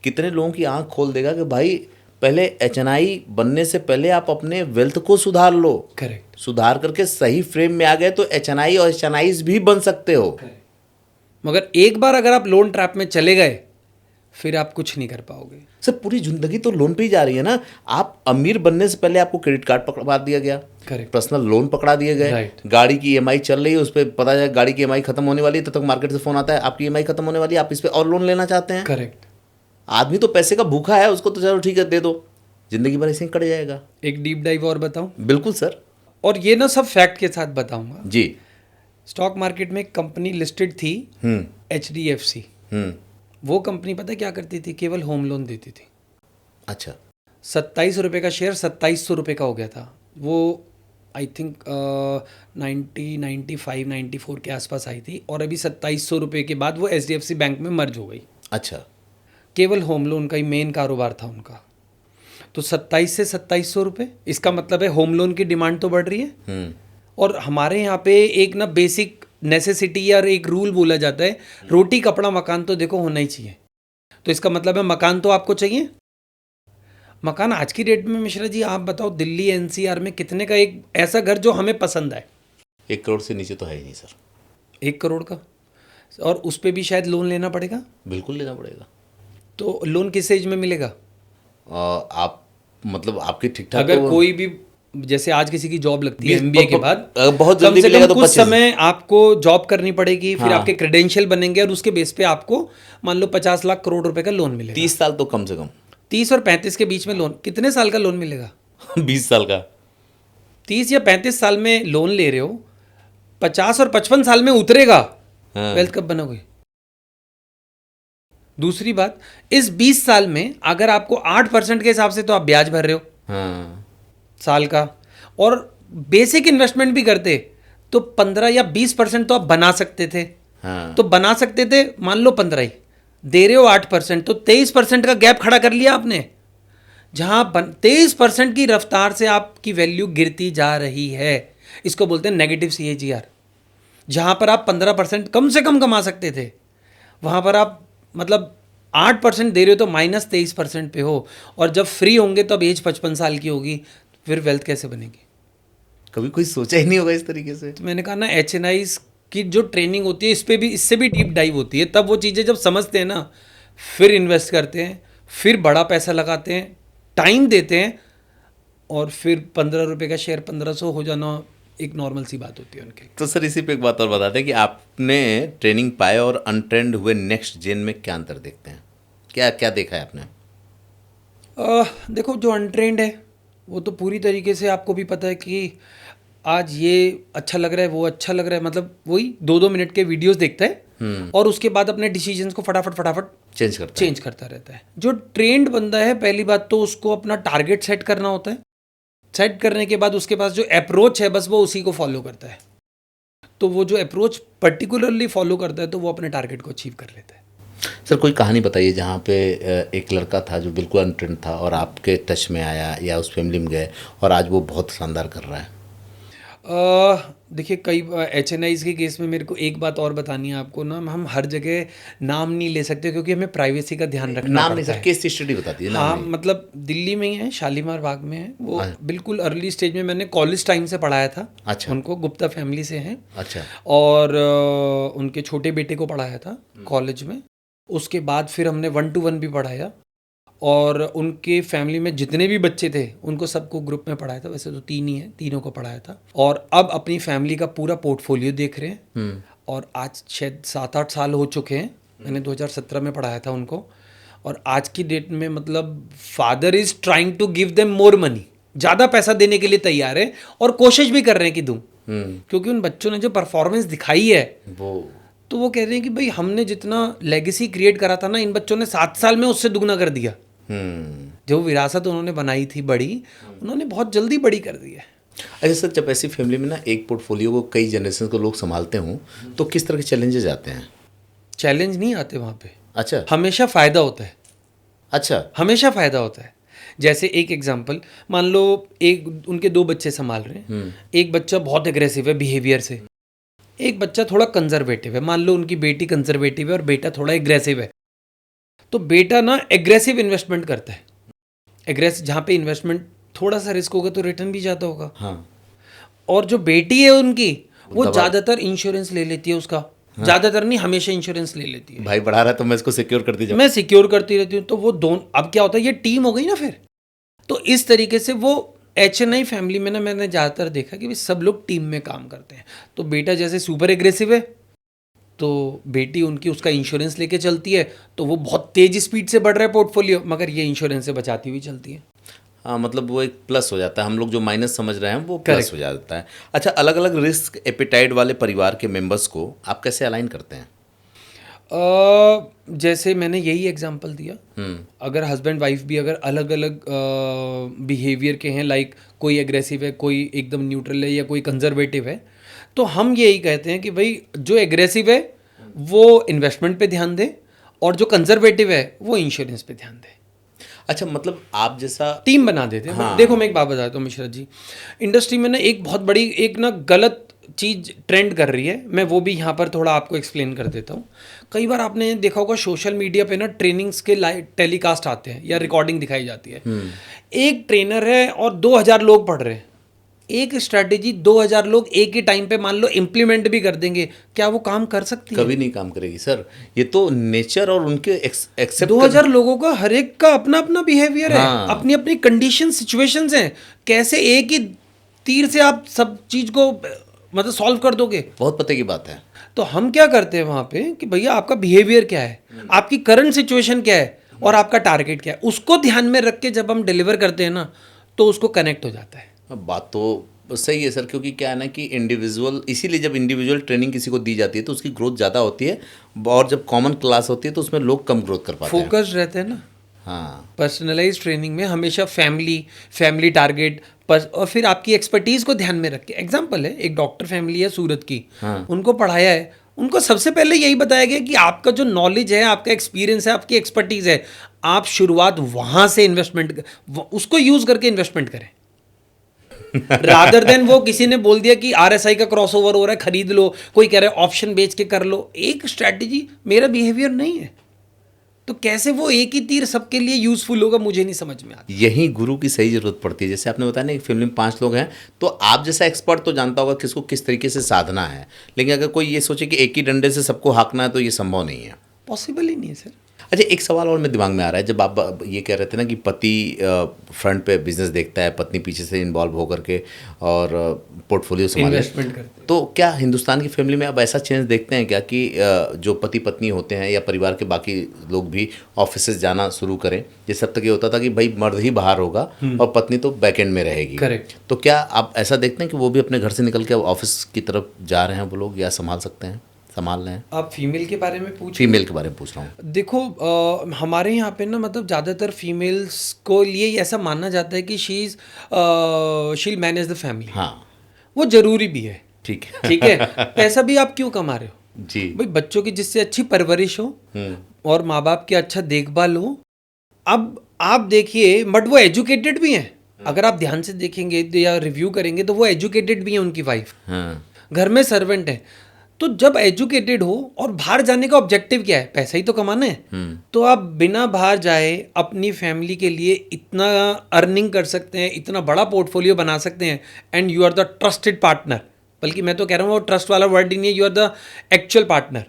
कितने लोगों की आंख खोल देगा कि भाई पहले HNI बनने से पहले आप अपने वेल्थ को सुधार लो। करेक्ट। सुधार करके सही फ्रेम में आ गए तो HNI और HNIs भी बन सकते हो। मगर एक बार अगर आप लोन ट्रैप में चले गए फिर आप कुछ नहीं कर पाओगे। सर पूरी जिंदगी तो लोन पे ही जा रही है ना। आप अमीर बनने से पहले आपको क्रेडिट कार्ड पकड़ा दिया गया, करेक्ट, पर्सनल लोन पकड़ा दिए गए, Right. गाड़ी की EMI चल रही है, उस पर पता है गाड़ी की EMI खत्म होने वाली है, तब तक मार्केट से फोन आता है आपकी EMI खत्म होने वाली है, आप इस पे और लोन लेना चाहते हैं। करेक्ट। आदमी तो पैसे का भूखा है, उसको तो चलो ठीक है दे दो, जिंदगी भर ऐसे ही कट जाएगा। एक डीप डाइव और बताऊं, बिल्कुल सर। और ये ना सब फैक्ट के साथ बताऊंगा। जी। स्टॉक मार्केट में एक कंपनी लिस्टेड थी, HDFC। वो कंपनी पता है क्या करती थी? केवल होम लोन देती थी। अच्छा। 27 रुपये का शेयर 2700 रुपये का हो गया था वो। आई थिंक 94 के आसपास आई थी, और अभी 2700 रुपये के बाद वो HDFC बैंक में मर्ज हो गई। अच्छा। केवल होम लोन का ही मेन कारोबार था उनका। तो 27 से 2700 रुपये, इसका मतलब है होम लोन की डिमांड तो बढ़ रही है। और हमारे यहाँ पे एक ना बेसिक नेसेसिटी या एक रूल बोला जाता है, रोटी कपड़ा मकान तो देखो होना ही चाहिए। तो इसका मतलब है मकान तो आपको चाहिए। मकान आज की डेट में मिश्रा जी आप बताओ, दिल्ली NCR में कितने का एक ऐसा घर जो हमें पसंद आए? 1 करोड़ से नीचे तो है ही नहीं सर। 1 करोड़ का, और उस पर भी शायद लोन लेना पड़ेगा। बिल्कुल लेना पड़ेगा। तो लोन किस एज में मिलेगा? आप मतलब आपकी ठीक ठाक अगर कोई भी, जैसे आज किसी की जॉब लगती है MBA के बाद, बहुत कम जल्दी से मिलेगा कम तो कुछ 25। समय आपको जॉब करनी पड़ेगी, फिर हाँ। आपके क्रेडेंशियल बनेंगे, और उसके बेस पे आपको मान लो 50 लाख करोड़ रुपए का लोन मिलेगा। 30 साल तो कम से कम। 30 और 35 के बीच में लोन, कितने साल का लोन मिलेगा? 20 साल का। 30 या 35 साल में लोन ले रहे हो, 50 और 55 साल में उतरेगा। हाँ। वेल्थ कब बनोगे? दूसरी बात, इस 20 साल में अगर आपको 8% के हिसाब से तो आप ब्याज भर रहे हो साल का, और बेसिक इन्वेस्टमेंट भी करते तो 15 या 20% तो आप बना सकते थे। तो बना सकते थे, मान लो 15 ही दे रहे हो, 8% तो 23% का गैप खड़ा कर लिया आपने। जहां 23% की रफ्तार से आपकी वैल्यू गिरती जा रही है, इसको बोलते हैं नेगेटिव CAGR। जहां पर आप 15% कम से कम कमा सकते थे, वहां पर आप मतलब 8% दे रहे हो तो -23% पे हो। और जब फ्री होंगे तो अब एज 55 साल की होगी, फिर वेल्थ कैसे बनेगी? कभी कोई सोचा ही नहीं होगा इस तरीके से। तो मैंने कहा ना, HNIs की जो ट्रेनिंग होती है इस पे भी, इससे भी डीप डाइव होती है। तब वो चीज़ें जब समझते हैं ना, फिर इन्वेस्ट करते हैं, फिर बड़ा पैसा लगाते हैं, टाइम देते हैं, और फिर 15 रुपये का शेयर 1500 हो जाना एक नॉर्मल सी बात होती है उनके लिए। तो सर इसी पे एक बात और बताते हैं कि आपने ट्रेनिंग पाए और अनट्रेंड हुए नेक्स्ट जेन में क्या अंतर देखते हैं? क्या क्या देखा है आपने? देखो, जो अनट्रेंड है वो तो पूरी तरीके से आपको भी पता है कि आज ये अच्छा लग रहा है, वो अच्छा लग रहा है, मतलब वही 2-2 मिनट के वीडियोस देखता है और उसके बाद अपने डिसीजंस को फटाफट चेंज करता रहता है। जो ट्रेंड बंदा है, पहली बात तो उसको अपना टारगेट सेट करना होता है। सेट करने के बाद उसके पास जो अप्रोच है, बस वो उसी को फॉलो करता है। तो वो जो अप्रोच पर्टिकुलरली फॉलो करता है तो वो अपने टारगेट को अचीव कर लेता है। सर कोई कहानी बताइए जहाँ पे एक लड़का था जो बिल्कुल अनट्रेंड था और आपके टच में आया या उस फैमिली में गए और आज वो बहुत शानदार कर रहा है। देखिए, कई HNIs के केस में मेरे को एक बात और बतानी है आपको ना, हम हर जगह नाम नहीं ले सकते क्योंकि हमें प्राइवेसी का ध्यान रखना नाम पड़ता नहीं सर, है। केस स्टडी बताती है। हाँ, मतलब दिल्ली में ही है, शालीमार बाग में है वो। बिल्कुल अर्ली स्टेज में मैंने कॉलेज टाइम से पढ़ाया था। अच्छा। उनको गुप्ता फैमिली से हैं। अच्छा। और उनके छोटे बेटे को पढ़ाया था कॉलेज में। उसके बाद फिर हमने 1-to-1 भी पढ़ाया, और उनके फैमिली में जितने भी बच्चे थे उनको सबको ग्रुप में पढ़ाया था। वैसे तो 3 ही हैं, तीनों को पढ़ाया था। और अब अपनी फैमिली का पूरा पोर्टफोलियो देख रहे हैं। और आज शायद 7-8 साल हो चुके हैं। मैंने 2017 में पढ़ाया था उनको, और आज की डेट में मतलब father is trying to give them more money, ज़्यादा पैसा देने के लिए तैयार है और कोशिश भी कर रहे हैं कि दूँ, क्योंकि उन बच्चों ने जो परफॉर्मेंस दिखाई है तो वो कह रहे हैं कि भाई हमने जितना लेगेसी क्रिएट करा था ना, इन बच्चों ने 7 साल में उससे दुगना कर दिया। जो विरासत उन्होंने बनाई थी बड़ी, उन्होंने बहुत जल्दी बड़ी कर दी है। अच्छा सर, जब ऐसी फैमिली में ना एक पोर्टफोलियो को कई जनरेशन को लोग संभालते हों तो किस तरह के चैलेंजेस आते हैं? चैलेंज नहीं आते वहाँ पे। अच्छा। हमेशा फ़ायदा होता है। अच्छा। हमेशा फ़ायदा होता है। जैसे एक एग्जांपल मान लो, एक उनके 2 बच्चे संभाल रहे हैं। एक बच्चा बहुत एग्रेसिव है बिहेवियर से, एक बच्चा थोड़ा कंजर्वेटिव है। मान लो उनकी बेटी कंजर्वेटिव है और बेटा थोड़ा एग्रेसिव है। तो बेटा ना एग्रेसिव इन्वेस्टमेंट करता है। एग्रेसिव जहाँ पे इन्वेस्टमेंट थोड़ा सा रिस्क होगा तो रिटर्न भी ज़्यादा होगा। हाँ। और जो बेटी है उनकी, वो ज़्यादातर इंश्योरेंस ले लेती है उसका। ज़्यादातर नहीं, हमेशा इंश्योरेंस ले लेती है। भाई बढ़ा रहा है तो मैं इसको सिक्योर करती जाऊँ। मैं सिक्योर करती रहती हूँ। तो वो दोनों, अब क्या होता है, ये टीम हो गई ना फिर। तो इस तरीके से वो HNI फैमिली में ना मैंने ज़्यादातर देखा कि सब लोग टीम में काम करते हैं। तो बेटा जैसे सुपर एग्रेसिव है तो बेटी उनकी उसका इंश्योरेंस लेके चलती है, तो वो बहुत तेज स्पीड से बढ़ रहा है पोर्टफोलियो, मगर ये इंश्योरेंस से बचाती हुई चलती है। हाँ, मतलब वो एक प्लस हो जाता है, हम लोग जो माइनस समझ रहे हैं वो प्लस Correct. हो जाता है। अच्छा, अलग अलग रिस्क एपिटाइट वाले परिवार के मेंबर्स को आप कैसे अलाइन करते हैं? जैसे मैंने यही एग्जांपल दिया, अगर हस्बैंड वाइफ भी अगर अलग अलग बिहेवियर के हैं, लाइक कोई एग्रेसिव है, कोई एकदम न्यूट्रल है, या कोई कंजर्वेटिव है, तो हम यही कहते हैं कि भाई जो एग्रेसिव है वो इन्वेस्टमेंट पे ध्यान दे, और जो कंजर्वेटिव है वो इंश्योरेंस पे ध्यान दे। अच्छा, मतलब आप जैसा टीम बना देते हैं। हाँ। देखो मैं एक बात बताता हूँ मिश्रा जी, इंडस्ट्री में ना एक बहुत बड़ी एक ना गलत चीज़ ट्रेंड कर रही है, मैं वो भी यहाँ पर थोड़ा आपको एक्सप्लेन कर देता हूँ। कई बार आपने देखा होगा सोशल मीडिया पे ना ट्रेनिंग्स के लाइव टेलीकास्ट आते हैं या रिकॉर्डिंग दिखाई जाती है। एक ट्रेनर है और 2000 लोग पढ़ रहे हैं, एक स्ट्रैटेजी 2000 लोग एक ही टाइम पे मान लो इम्प्लीमेंट भी कर देंगे, क्या वो काम कर सकती है? कभी नहीं काम करेगी सर, ये तो नेचर और उनके एक्सेप्ट 2000 लोगों का हर एक का अपना अपना बिहेवियर है, हाँ। अपनी अपनी कंडीशन सिचुएशंस हैं, कैसे एक ही तीर से आप सब चीज को मतलब सॉल्व कर दोगे? बहुत पते की बात है। तो हम क्या करते हैं वहां पे कि भैया आपका बिहेवियर क्या है, आपकी करंट सिचुएशन क्या है, और आपका टारगेट क्या है, उसको ध्यान में रख के जब हम डिलीवर करते हैं ना, तो उसको कनेक्ट हो जाता है। बात तो सही है सर, क्योंकि क्या है ना कि इंडिविजुअल, इसीलिए जब इंडिविजुअल ट्रेनिंग किसी को दी जाती है तो उसकी ग्रोथ ज़्यादा होती है, और जब कॉमन क्लास होती है तो उसमें लोग कम ग्रोथ कर पाते हैं। फोकस्ड रहते हैं ना। हाँ, पर्सनलाइज ट्रेनिंग में हमेशा फैमिली टारगेट और फिर आपकी एक्सपर्टीज को ध्यान में रख के, एग्जांपल है एक डॉक्टर फैमिली है सूरत की, उनको पढ़ाया है, उनको सबसे पहले यही बताया गया कि आपका जो नॉलेज है, आपका एक्सपीरियंस है, आपकी एक्सपर्टीज है, आप शुरुआत वहां से इन्वेस्टमेंट उसको यूज करके इन्वेस्टमेंट करें, रादर देन वो किसी ने बोल दिया कि आरएसआई का क्रॉसओवर हो रहा है खरीद लो, कोई कह रहा है ऑप्शन बेच के कर लो। एक स्ट्रैटेजी मेरा बिहेवियर नहीं है, तो कैसे वो एक ही तीर सबके लिए यूजफुल होगा, मुझे नहीं समझ में आता। यही गुरु की सही जरूरत पड़ती है। जैसे आपने बताया ना, एक फैमिली में 5 लोग हैं, तो आप जैसा एक्सपर्ट तो जानता होगा किसको किस तरीके से साधना है, लेकिन अगर कोई ये सोचे कि एक ही डंडे से सबको हाँकना है तो ये संभव नहीं है, पॉसिबल ही नहीं है सर। अच्छा, एक सवाल और मेरे दिमाग में आ रहा है, जब आप ये कह रहे थे ना कि पति फ्रंट पे बिजनेस देखता है, पत्नी पीछे से इन्वॉल्व होकर के और पोर्टफोलियो संभाले, इन्वेस्टमेंट करते हैं। तो क्या हिंदुस्तान की फैमिली में अब ऐसा चेंज देखते हैं क्या कि जो पति पत्नी होते हैं या परिवार के बाकी लोग भी ऑफिस जाना शुरू करें? जैसे अब तक ये होता था कि भाई मर्द ही बाहर होगा और पत्नी तो बैक एंड में रहेगी। करेक्ट। तो क्या आप ऐसा देखते हैं कि वो भी अपने घर से निकल के ऑफिस की तरफ जा रहे हैं वो लोग, या संभाल सकते हैं, संभाल रहे हैं? आप फीमेल के बारे में पूछ, फीमेल के बारे में पूछ रहा हूँ। देखो हमारे यहाँ पे ना मतलब ज़्यादातर फीमेल्स को लिए ऐसा माना जाता है कि शील मैनेज द फैमिली। हाँ, वो जरूरी भी है, ठीक है। ठीक है। पैसा भी आप क्यों कमा रहे हो जी, भाई? बच्चों की जिससे अच्छी परवरिश हो और माँ बाप की अच्छा देखभाल हो। अब आप देखिए, बट वो एजुकेटेड भी हैं, अगर आप ध्यान से देखेंगे तो या रिव्यू करेंगे तो वो एजुकेटेड भी हैं, उनकी वाइफ हाँ, घर में सर्वेंट है। तो जब एजुकेटेड हो और बाहर जाने का ऑब्जेक्टिव क्या है, पैसा ही तो कमाना है, तो आप बिना बाहर जाए अपनी फैमिली के लिए इतना अर्निंग कर सकते हैं, इतना बड़ा पोर्टफोलियो बना सकते हैं, and you are the trusted partner. बल्कि मैं तो कह रहा हूँ वो ट्रस्ट वाला वर्ड ही नहीं है, you are the actual partner.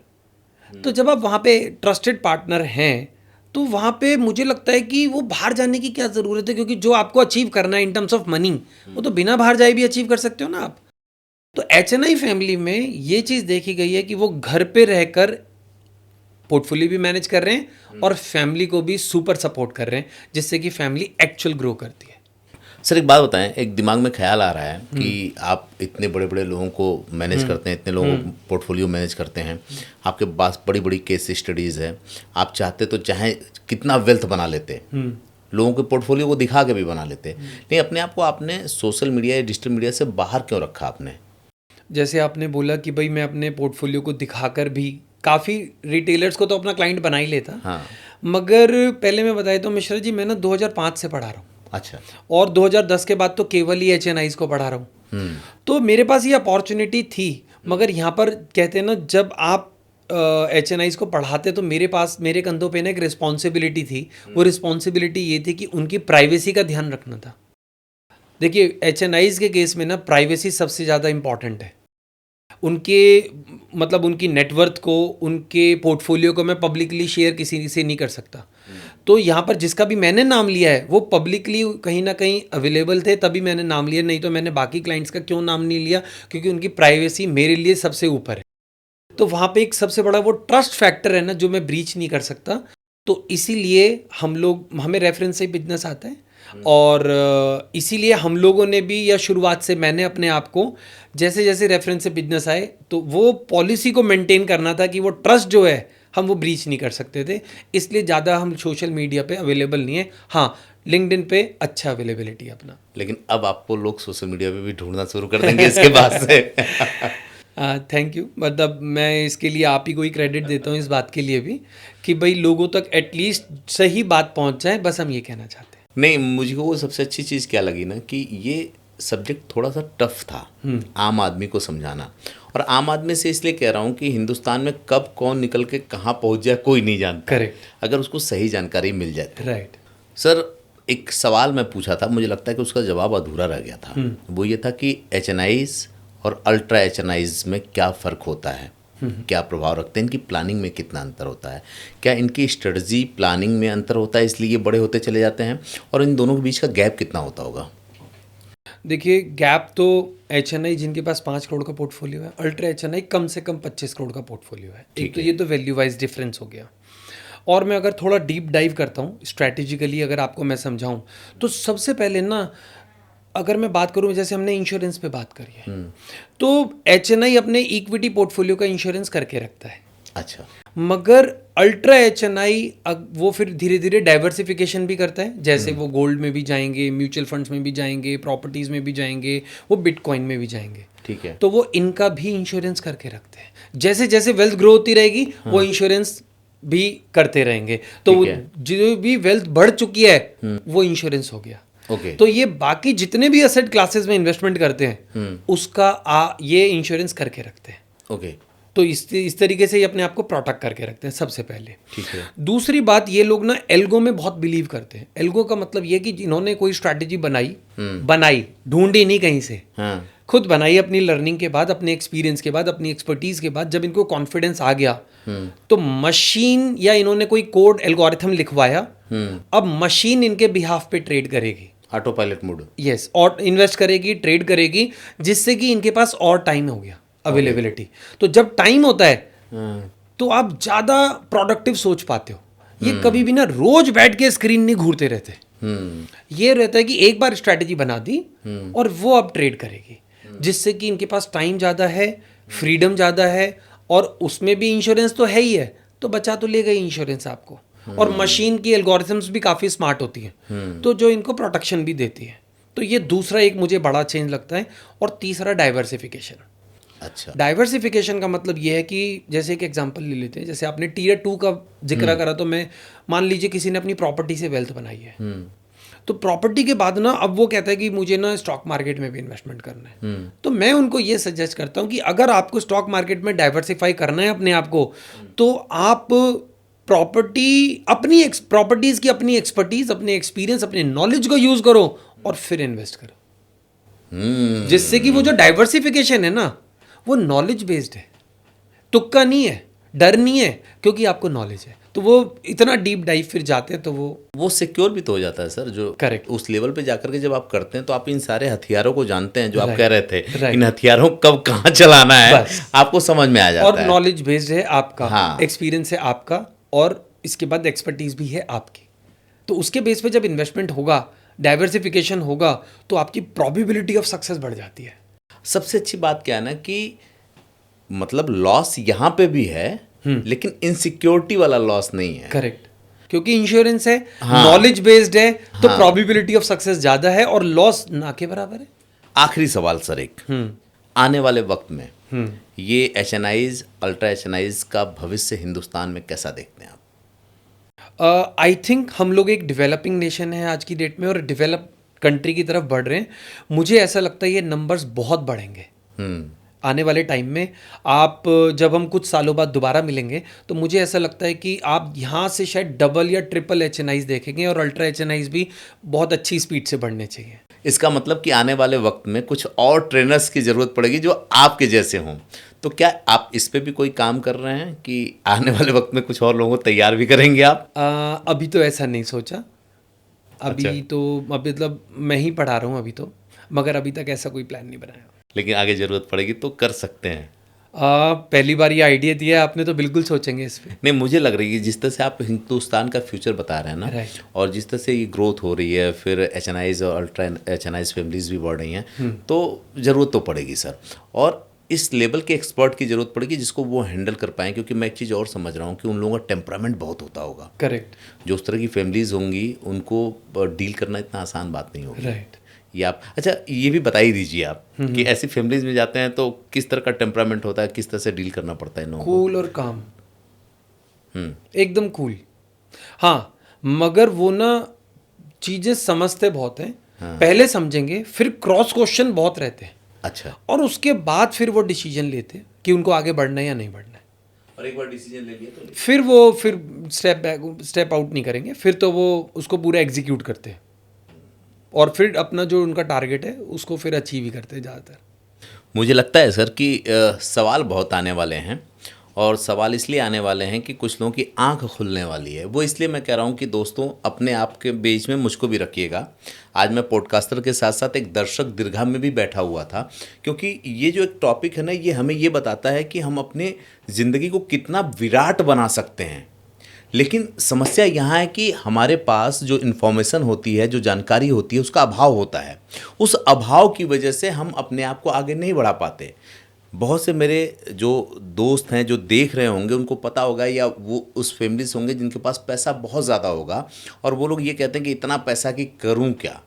तो जब आप वहाँ पे ट्रस्टेड पार्टनर हैं, तो वहाँ पे मुझे लगता है कि वो बाहर जाने की क्या ज़रूरत है, क्योंकि जो आपको अचीव करना है इन टर्म्स ऑफ मनी, वो तो बिना बाहर जाए भी अचीव कर सकते हो ना आप। तो HNI फैमिली में ये चीज़ देखी गई है कि वो घर पे रहकर पोर्टफोलियो भी मैनेज कर रहे हैं और फैमिली को भी सुपर सपोर्ट कर रहे हैं, जिससे कि फैमिली एक्चुअल ग्रो करती है। सर एक बात बताएं, एक दिमाग में ख्याल आ रहा है कि आप इतने बड़े बड़े लोगों को मैनेज करते हैं, इतने लोगों को पोर्टफोलियो मैनेज करते हैं, आपके पास बड़ी बड़ी केस स्टडीज़ है, आप चाहते तो चाहे कितना वेल्थ बना लेते, लोगों के पोर्टफोलियो को दिखा के भी बना लेते, लेकिन अपने आप को आपने सोशल मीडिया या डिजिटल मीडिया से बाहर क्यों रखा आपने? जैसे आपने बोला कि भाई मैं अपने पोर्टफोलियो को दिखाकर भी, काफ़ी रिटेलर्स को तो अपना क्लाइंट बना ही लेता, हाँ, मगर पहले मैं बताया तो मिश्रा जी, मैं ना 2005 से पढ़ा रहा हूँ। अच्छा। और 2010 के बाद तो केवल ही HNIs को पढ़ा रहा हूँ। तो मेरे पास ये अपॉर्चुनिटी थी, मगर यहाँ पर कहते हैं ना, जब आप HNIs को पढ़ाते तो मेरे कंधों पे ना एक रिस्पॉन्सिबिलिटी थी। वो रिस्पॉन्सिबिलिटी ये थी कि उनकी प्राइवेसी का ध्यान रखना था। देखिए HNIs के केस में ना प्राइवेसी सबसे ज़्यादा इम्पॉर्टेंट है। उनके मतलब उनकी नेटवर्थ को, उनके पोर्टफोलियो को मैं पब्लिकली शेयर किसी से नहीं कर सकता। तो यहाँ पर जिसका भी मैंने नाम लिया है वो पब्लिकली कहीं ना कहीं अवेलेबल थे, तभी मैंने नाम लिया, नहीं तो मैंने बाकी क्लाइंट्स का क्यों नाम नहीं लिया, क्योंकि उनकी प्राइवेसी मेरे लिए सबसे ऊपर है। तो वहाँ पे एक सबसे बड़ा वो ट्रस्ट फैक्टर है ना, जो मैं ब्रीच नहीं कर सकता। तो इसीलिए हमें रेफरेंस से बिजनेस आता है, और इसीलिए हम लोगों ने भी, या शुरुआत से मैंने अपने आप को जैसे जैसे रेफरेंस से बिजनेस आए, तो वो पॉलिसी को मेंटेन करना था कि वो ट्रस्ट जो है हम वो ब्रीच नहीं कर सकते थे। इसलिए ज़्यादा हम सोशल मीडिया पे अवेलेबल नहीं है। हाँ, लिंक्डइन पे अच्छा अवेलेबिलिटी अपना। लेकिन अब आपको लोग सोशल मीडिया पे भी ढूंढना शुरू कर देंगे इसके बाद से। Thank you. मतलब मैं इसके लिए आप ही को ही क्रेडिट देता हूँ इस बात के लिए भी, कि भाई लोगों तक एटलीस्ट सही बात पहुँच जाए, बस हम ये कहना चाहते हैं। नहीं, मुझे वो सबसे अच्छी चीज़ क्या लगी ना, कि ये सब्जेक्ट थोड़ा सा टफ था आम आदमी को समझाना। और आम आदमी से इसलिए कह रहा हूँ कि हिंदुस्तान में कब कौन निकल के कहाँ पहुँच जाए कोई नहीं जानता। करेक्ट। अगर उसको सही जानकारी मिल जाए तो। राइट। सर, एक सवाल मैं पूछा था, मुझे लगता है कि उसका जवाब अधूरा रह गया था। वो ये था कि एचएनआईज और अल्ट्रा एचएनआईज में क्या फ़र्क होता है, क्या प्रभाव रखते हैं, इनकी प्लानिंग में कितना अंतर होता है, क्या इनकी स्ट्रेटजी प्लानिंग में अंतर होता है इसलिए ये बड़े होते चले जाते हैं, और इन दोनों के बीच का गैप कितना होता होगा? देखिए, गैप तो एचएनआई जिनके पास 5 करोड़ का पोर्टफोलियो है, अल्ट्रा एचएनआई कम से कम 25 करोड़ का पोर्टफोलियो है। एक तो ये तो वैल्यू वाइज डिफरेंस हो गया। और मैं अगर थोड़ा डीप डाइव करता हूँ स्ट्रैटेजिकली, अगर आपको मैं समझाऊँ, तो सबसे पहले ना, अगर मैं बात करूँ, जैसे हमने इंश्योरेंस पे बात करी है, तो एचएनआई अपने इक्विटी पोर्टफोलियो का इंश्योरेंस करके रखता है। अच्छा। मगर अल्ट्रा एचएनआई वो फिर धीरे धीरे डाइवर्सिफिकेशन भी करता है। जैसे वो गोल्ड में भी जाएंगे, म्यूचुअल फंड्स में भी जाएंगे, प्रॉपर्टीज में भी जाएंगे, वो बिटकॉइन में भी जाएंगे। ठीक है। तो वो इनका भी इंश्योरेंस करके रखते हैं। जैसे जैसे वेल्थ ग्रो होती रहेगी, वो इंश्योरेंस भी करते रहेंगे। तो वो जो भी वेल्थ बढ़ चुकी है, वो इंश्योरेंस हो गया। Okay. तो ये बाकी जितने भी असेट क्लासेस में इन्वेस्टमेंट करते हैं, उसका ये इंश्योरेंस करके रखते हैं। ओके। तो इस तरीके से ये अपने आप को प्रोटेक्ट करके रखते हैं सबसे पहले। ठीक है। दूसरी बात, ये लोग ना एल्गो में बहुत बिलीव करते हैं। एल्गो का मतलब ये कि जिन्होंने कोई स्ट्रैटेजी बनाई, ढूंढी नहीं कहीं से, खुद बनाई अपनी लर्निंग के बाद, अपने एक्सपीरियंस के बाद, अपनी एक्सपर्टीज के बाद, जब इनको कॉन्फिडेंस आ गया, तो मशीन या इन्होंने कोई कोड एल्गोरिथम लिखवाया, अब मशीन इनके बिहाफ पे ट्रेड करेगी, ऑटो पायलट मोड। यस, और इन्वेस्ट करेगी, ट्रेड करेगी, जिससे कि इनके पास और टाइम हो गया, अवेलेबिलिटी। तो जब टाइम होता है, तो आप ज़्यादा प्रोडक्टिव सोच पाते हो। ये कभी भी ना रोज बैठ के स्क्रीन नहीं घूरते रहते। ये रहता है कि एक बार स्ट्रैटेजी बना दी और वो अब ट्रेड करेगी, जिससे कि इनके पास टाइम ज़्यादा है, फ्रीडम ज़्यादा है, और उसमें भी इंश्योरेंस तो है ही है, तो बचा तो ले गई इंश्योरेंस आपको। और मशीन की एल्गोरिथम्स भी काफ़ी स्मार्ट होती हैं, तो जो इनको प्रोटेक्शन भी देती है। तो ये दूसरा एक मुझे बड़ा चेंज लगता है। और तीसरा, डाइवर्सिफिकेशन। अच्छा। डाइवर्सिफिकेशन का मतलब ये है कि, जैसे एक एग्जांपल ले लेते हैं, जैसे आपने टीयर 2 का जिक्र करा, तो मैं मान लीजिए किसी ने अपनी प्रॉपर्टी से वेल्थ बनाई है, तो प्रॉपर्टी के बाद ना, अब वो कहता है कि मुझे ना स्टॉक मार्केट में भी इन्वेस्टमेंट करना है। तो मैं उनको ये सजेस्ट करता हूँ कि अगर आपको स्टॉक मार्केट में डाइवर्सिफाई करना है अपने आप को, तो आप प्रॉपर्टीज की अपनी एक्सपर्टीज, अपने एक्सपीरियंस, अपने नॉलेज को यूज करो और फिर इन्वेस्ट करो। जिससे कि वो जो डाइवर्सिफिकेशन है ना, वो नॉलेज बेस्ड है, तुक्का नहीं है, डर नहीं है, क्योंकि आपको नॉलेज है। तो वो इतना डीप डाइव फिर जाते हैं, तो वो सिक्योर भी तो हो जाता है सर। जो करेक्ट, उस लेवल पे जाकर के जब आप करते हैं, तो आप इन सारे हथियारों को जानते हैं, जो आप कह रहे थे, right. इन हथियारों को कब कहाँ चलाना है, आपको समझ में आ जाता और है। नॉलेज बेस्ड है आपका, हाँ। एक्सपीरियंस है आपका, और इसके बाद एक्सपर्टीज भी है आपकी। तो उसके बेस पे जब इन्वेस्टमेंट होगा, डाइवर्सिफिकेशन होगा, तो आपकी प्रोबेबिलिटी ऑफ सक्सेस बढ़ जाती है। सबसे अच्छी बात क्या है ना, कि मतलब लॉस यहाँ पे भी है, लेकिन इनसिक्योरिटी वाला लॉस नहीं है। करेक्ट, क्योंकि इंश्योरेंस है, नॉलेज बेस्ड है, तो प्रोबेबिलिटी ऑफ सक्सेस ज्यादा है और लॉस ना के बराबर है। आखिरी सवाल सर, एक आने वाले वक्त में ये एचएनआईज, अल्ट्रा एचएनआईज का भविष्य हिंदुस्तान में कैसा देखते हैं आप? आई थिंक हम लोग एक डेवलपिंग नेशन है आज की डेट में, और डेवलप कंट्री की तरफ बढ़ रहे हैं। मुझे ऐसा लगता है ये नंबर्स बहुत बढ़ेंगे आने वाले टाइम में। आप जब हम कुछ सालों बाद दोबारा मिलेंगे, तो मुझे ऐसा लगता है कि आप यहाँ से शायद डबल या ट्रिपल एचएनआईज देखेंगे, और अल्ट्रा एचएनआईज भी बहुत अच्छी स्पीड से बढ़ने चाहिए। इसका मतलब कि आने वाले वक्त में कुछ और ट्रेनर्स की ज़रूरत पड़ेगी जो आपके जैसे हों। तो क्या आप इस पे भी कोई काम कर रहे हैं कि आने वाले वक्त में कुछ और लोगों को तैयार भी करेंगे आप? अभी तो ऐसा नहीं सोचा। अभी तो मतलब मैं ही पढ़ा रहा हूँ अभी तो, मगर अभी तक ऐसा कोई प्लान नहीं बनाया। लेकिन आगे ज़रूरत पड़ेगी तो कर सकते हैं। पहली बार ये आइडिया दिया आपने तो बिल्कुल सोचेंगे इस पे। नहीं, मुझे लग रही है जिस तरह से आप हिंदुस्तान का फ्यूचर बता रहे हैं ना, Right. और जिस तरह से ये ग्रोथ हो रही है, फिर एच और अल्ट्रा एच फैमिलीज भी बढ़ रही हैं, तो ज़रूरत तो पड़ेगी सर। और इस लेवल के एक्सपर्ट की ज़रूरत पड़ेगी जिसको वो हैंडल कर पाएँ, क्योंकि मैं एक चीज़ और समझ रहा हूँ कि उन लोगों का टेम्परामेंट बहुत होता होगा। करेक्ट। जो उस तरह की फैमिलीज होंगी उनको डील करना इतना आसान बात नहीं होगी। राइट। ये आप अच्छा ये भी बता ही दीजिए आप कि ऐसी फैमिलीज में जाते हैं तो किस तरह का टेम्परामेंट होता है, किस तरह से डील करना पड़ता है इन लोगों को? कूल और काम, एकदम कूल। हाँ, मगर वो ना चीजें समझते बहुत हैं। पहले समझेंगे, फिर क्रॉस क्वेश्चन बहुत रहते हैं, अच्छा। और उसके बाद फिर वो डिसीजन लेते हैं कि उनको आगे बढ़ना है या नहीं बढ़ना है। और एक बार डिसीजन ले लिया तो फिर स्टेप आउट नहीं करेंगे, फिर तो वो उसको पूरा एग्जीक्यूट करते हैं, और फिर अपना जो उनका टारगेट है उसको फिर अचीव ही करते हैं ज़्यादातर। मुझे लगता है सर कि सवाल बहुत आने वाले हैं, और सवाल इसलिए आने वाले हैं कि कुछ लोगों की आंख खुलने वाली है। वो इसलिए मैं कह रहा हूँ कि दोस्तों अपने आप के बीच में मुझको भी रखिएगा। आज मैं पॉडकास्टर के साथ साथ एक दर्शक दीर्घा में भी बैठा हुआ था, क्योंकि ये जो एक टॉपिक है ना, ये हमें ये बताता है कि हम अपने ज़िंदगी को कितना विराट बना सकते हैं। लेकिन समस्या यहाँ है कि हमारे पास जो इन्फॉर्मेशन होती है, जो जानकारी होती है, उसका अभाव होता है। उस अभाव की वजह से हम अपने आप को आगे नहीं बढ़ा पाते। बहुत से मेरे जो दोस्त हैं जो देख रहे होंगे, उनको पता होगा, या वो उस फैमिली से होंगे जिनके पास पैसा बहुत ज़्यादा होगा, और वो लोग ये कहते हैं कि इतना पैसा कि करूं क्या।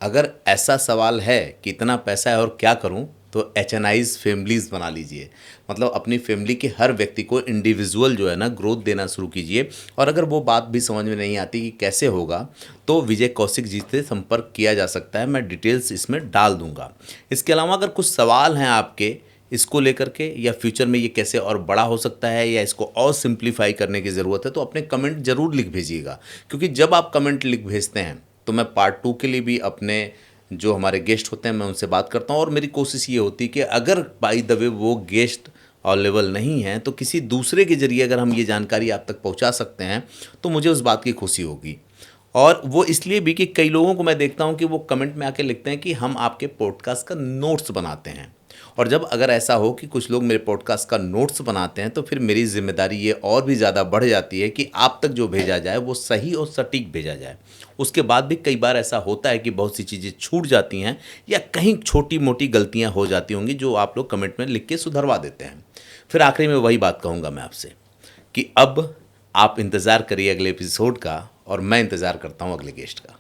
अगर ऐसा सवाल है कि इतना पैसा है और क्या करूं, तो एच फैमिलीज़ बना लीजिए। मतलब अपनी फैमिली के हर व्यक्ति को इंडिविजुअल जो है ना ग्रोथ देना शुरू कीजिए। और अगर वो बात भी समझ में नहीं आती कि कैसे होगा, तो विजय कौशिक जी से संपर्क किया जा सकता है। मैं डिटेल्स इसमें डाल दूंगा। इसके अलावा अगर कुछ सवाल हैं आपके इसको लेकर के, या फ्यूचर में ये कैसे और बड़ा हो सकता है, या इसको और सिंप्लीफाई करने की ज़रूरत है, तो अपने कमेंट ज़रूर लिख भेजिएगा। क्योंकि जब आप कमेंट लिख भेजते हैं तो मैं पार्ट 2 के लिए भी अपने जो हमारे गेस्ट होते हैं मैं उनसे बात करता हूँ। और मेरी कोशिश ये होती है कि अगर बाय द वे वो गेस्ट अवेलेबल नहीं हैं, तो किसी दूसरे के ज़रिए अगर हम ये जानकारी आप तक पहुँचा सकते हैं तो मुझे उस बात की खुशी होगी। और वो इसलिए भी कि कई लोगों को मैं देखता हूँ कि वो कमेंट में आके लिखते हैं कि हम आपके पॉडकास्ट का नोट्स बनाते हैं। और जब अगर ऐसा हो कि कुछ लोग मेरे पॉडकास्ट का नोट्स बनाते हैं, तो फिर मेरी जिम्मेदारी ये और भी ज़्यादा बढ़ जाती है कि आप तक जो भेजा जाए वो सही और सटीक भेजा जाए। उसके बाद भी कई बार ऐसा होता है कि बहुत सी चीज़ें छूट जाती हैं, या कहीं छोटी मोटी गलतियाँ हो जाती होंगी जो आप लोग कमेंट में लिख के सुधरवा देते हैं। फिर आखिरी में वही बात कहूँगा मैं आपसे कि अब आप इंतज़ार करिए अगले एपिसोड का, और मैं इंतज़ार करता हूँ अगले गेस्ट का।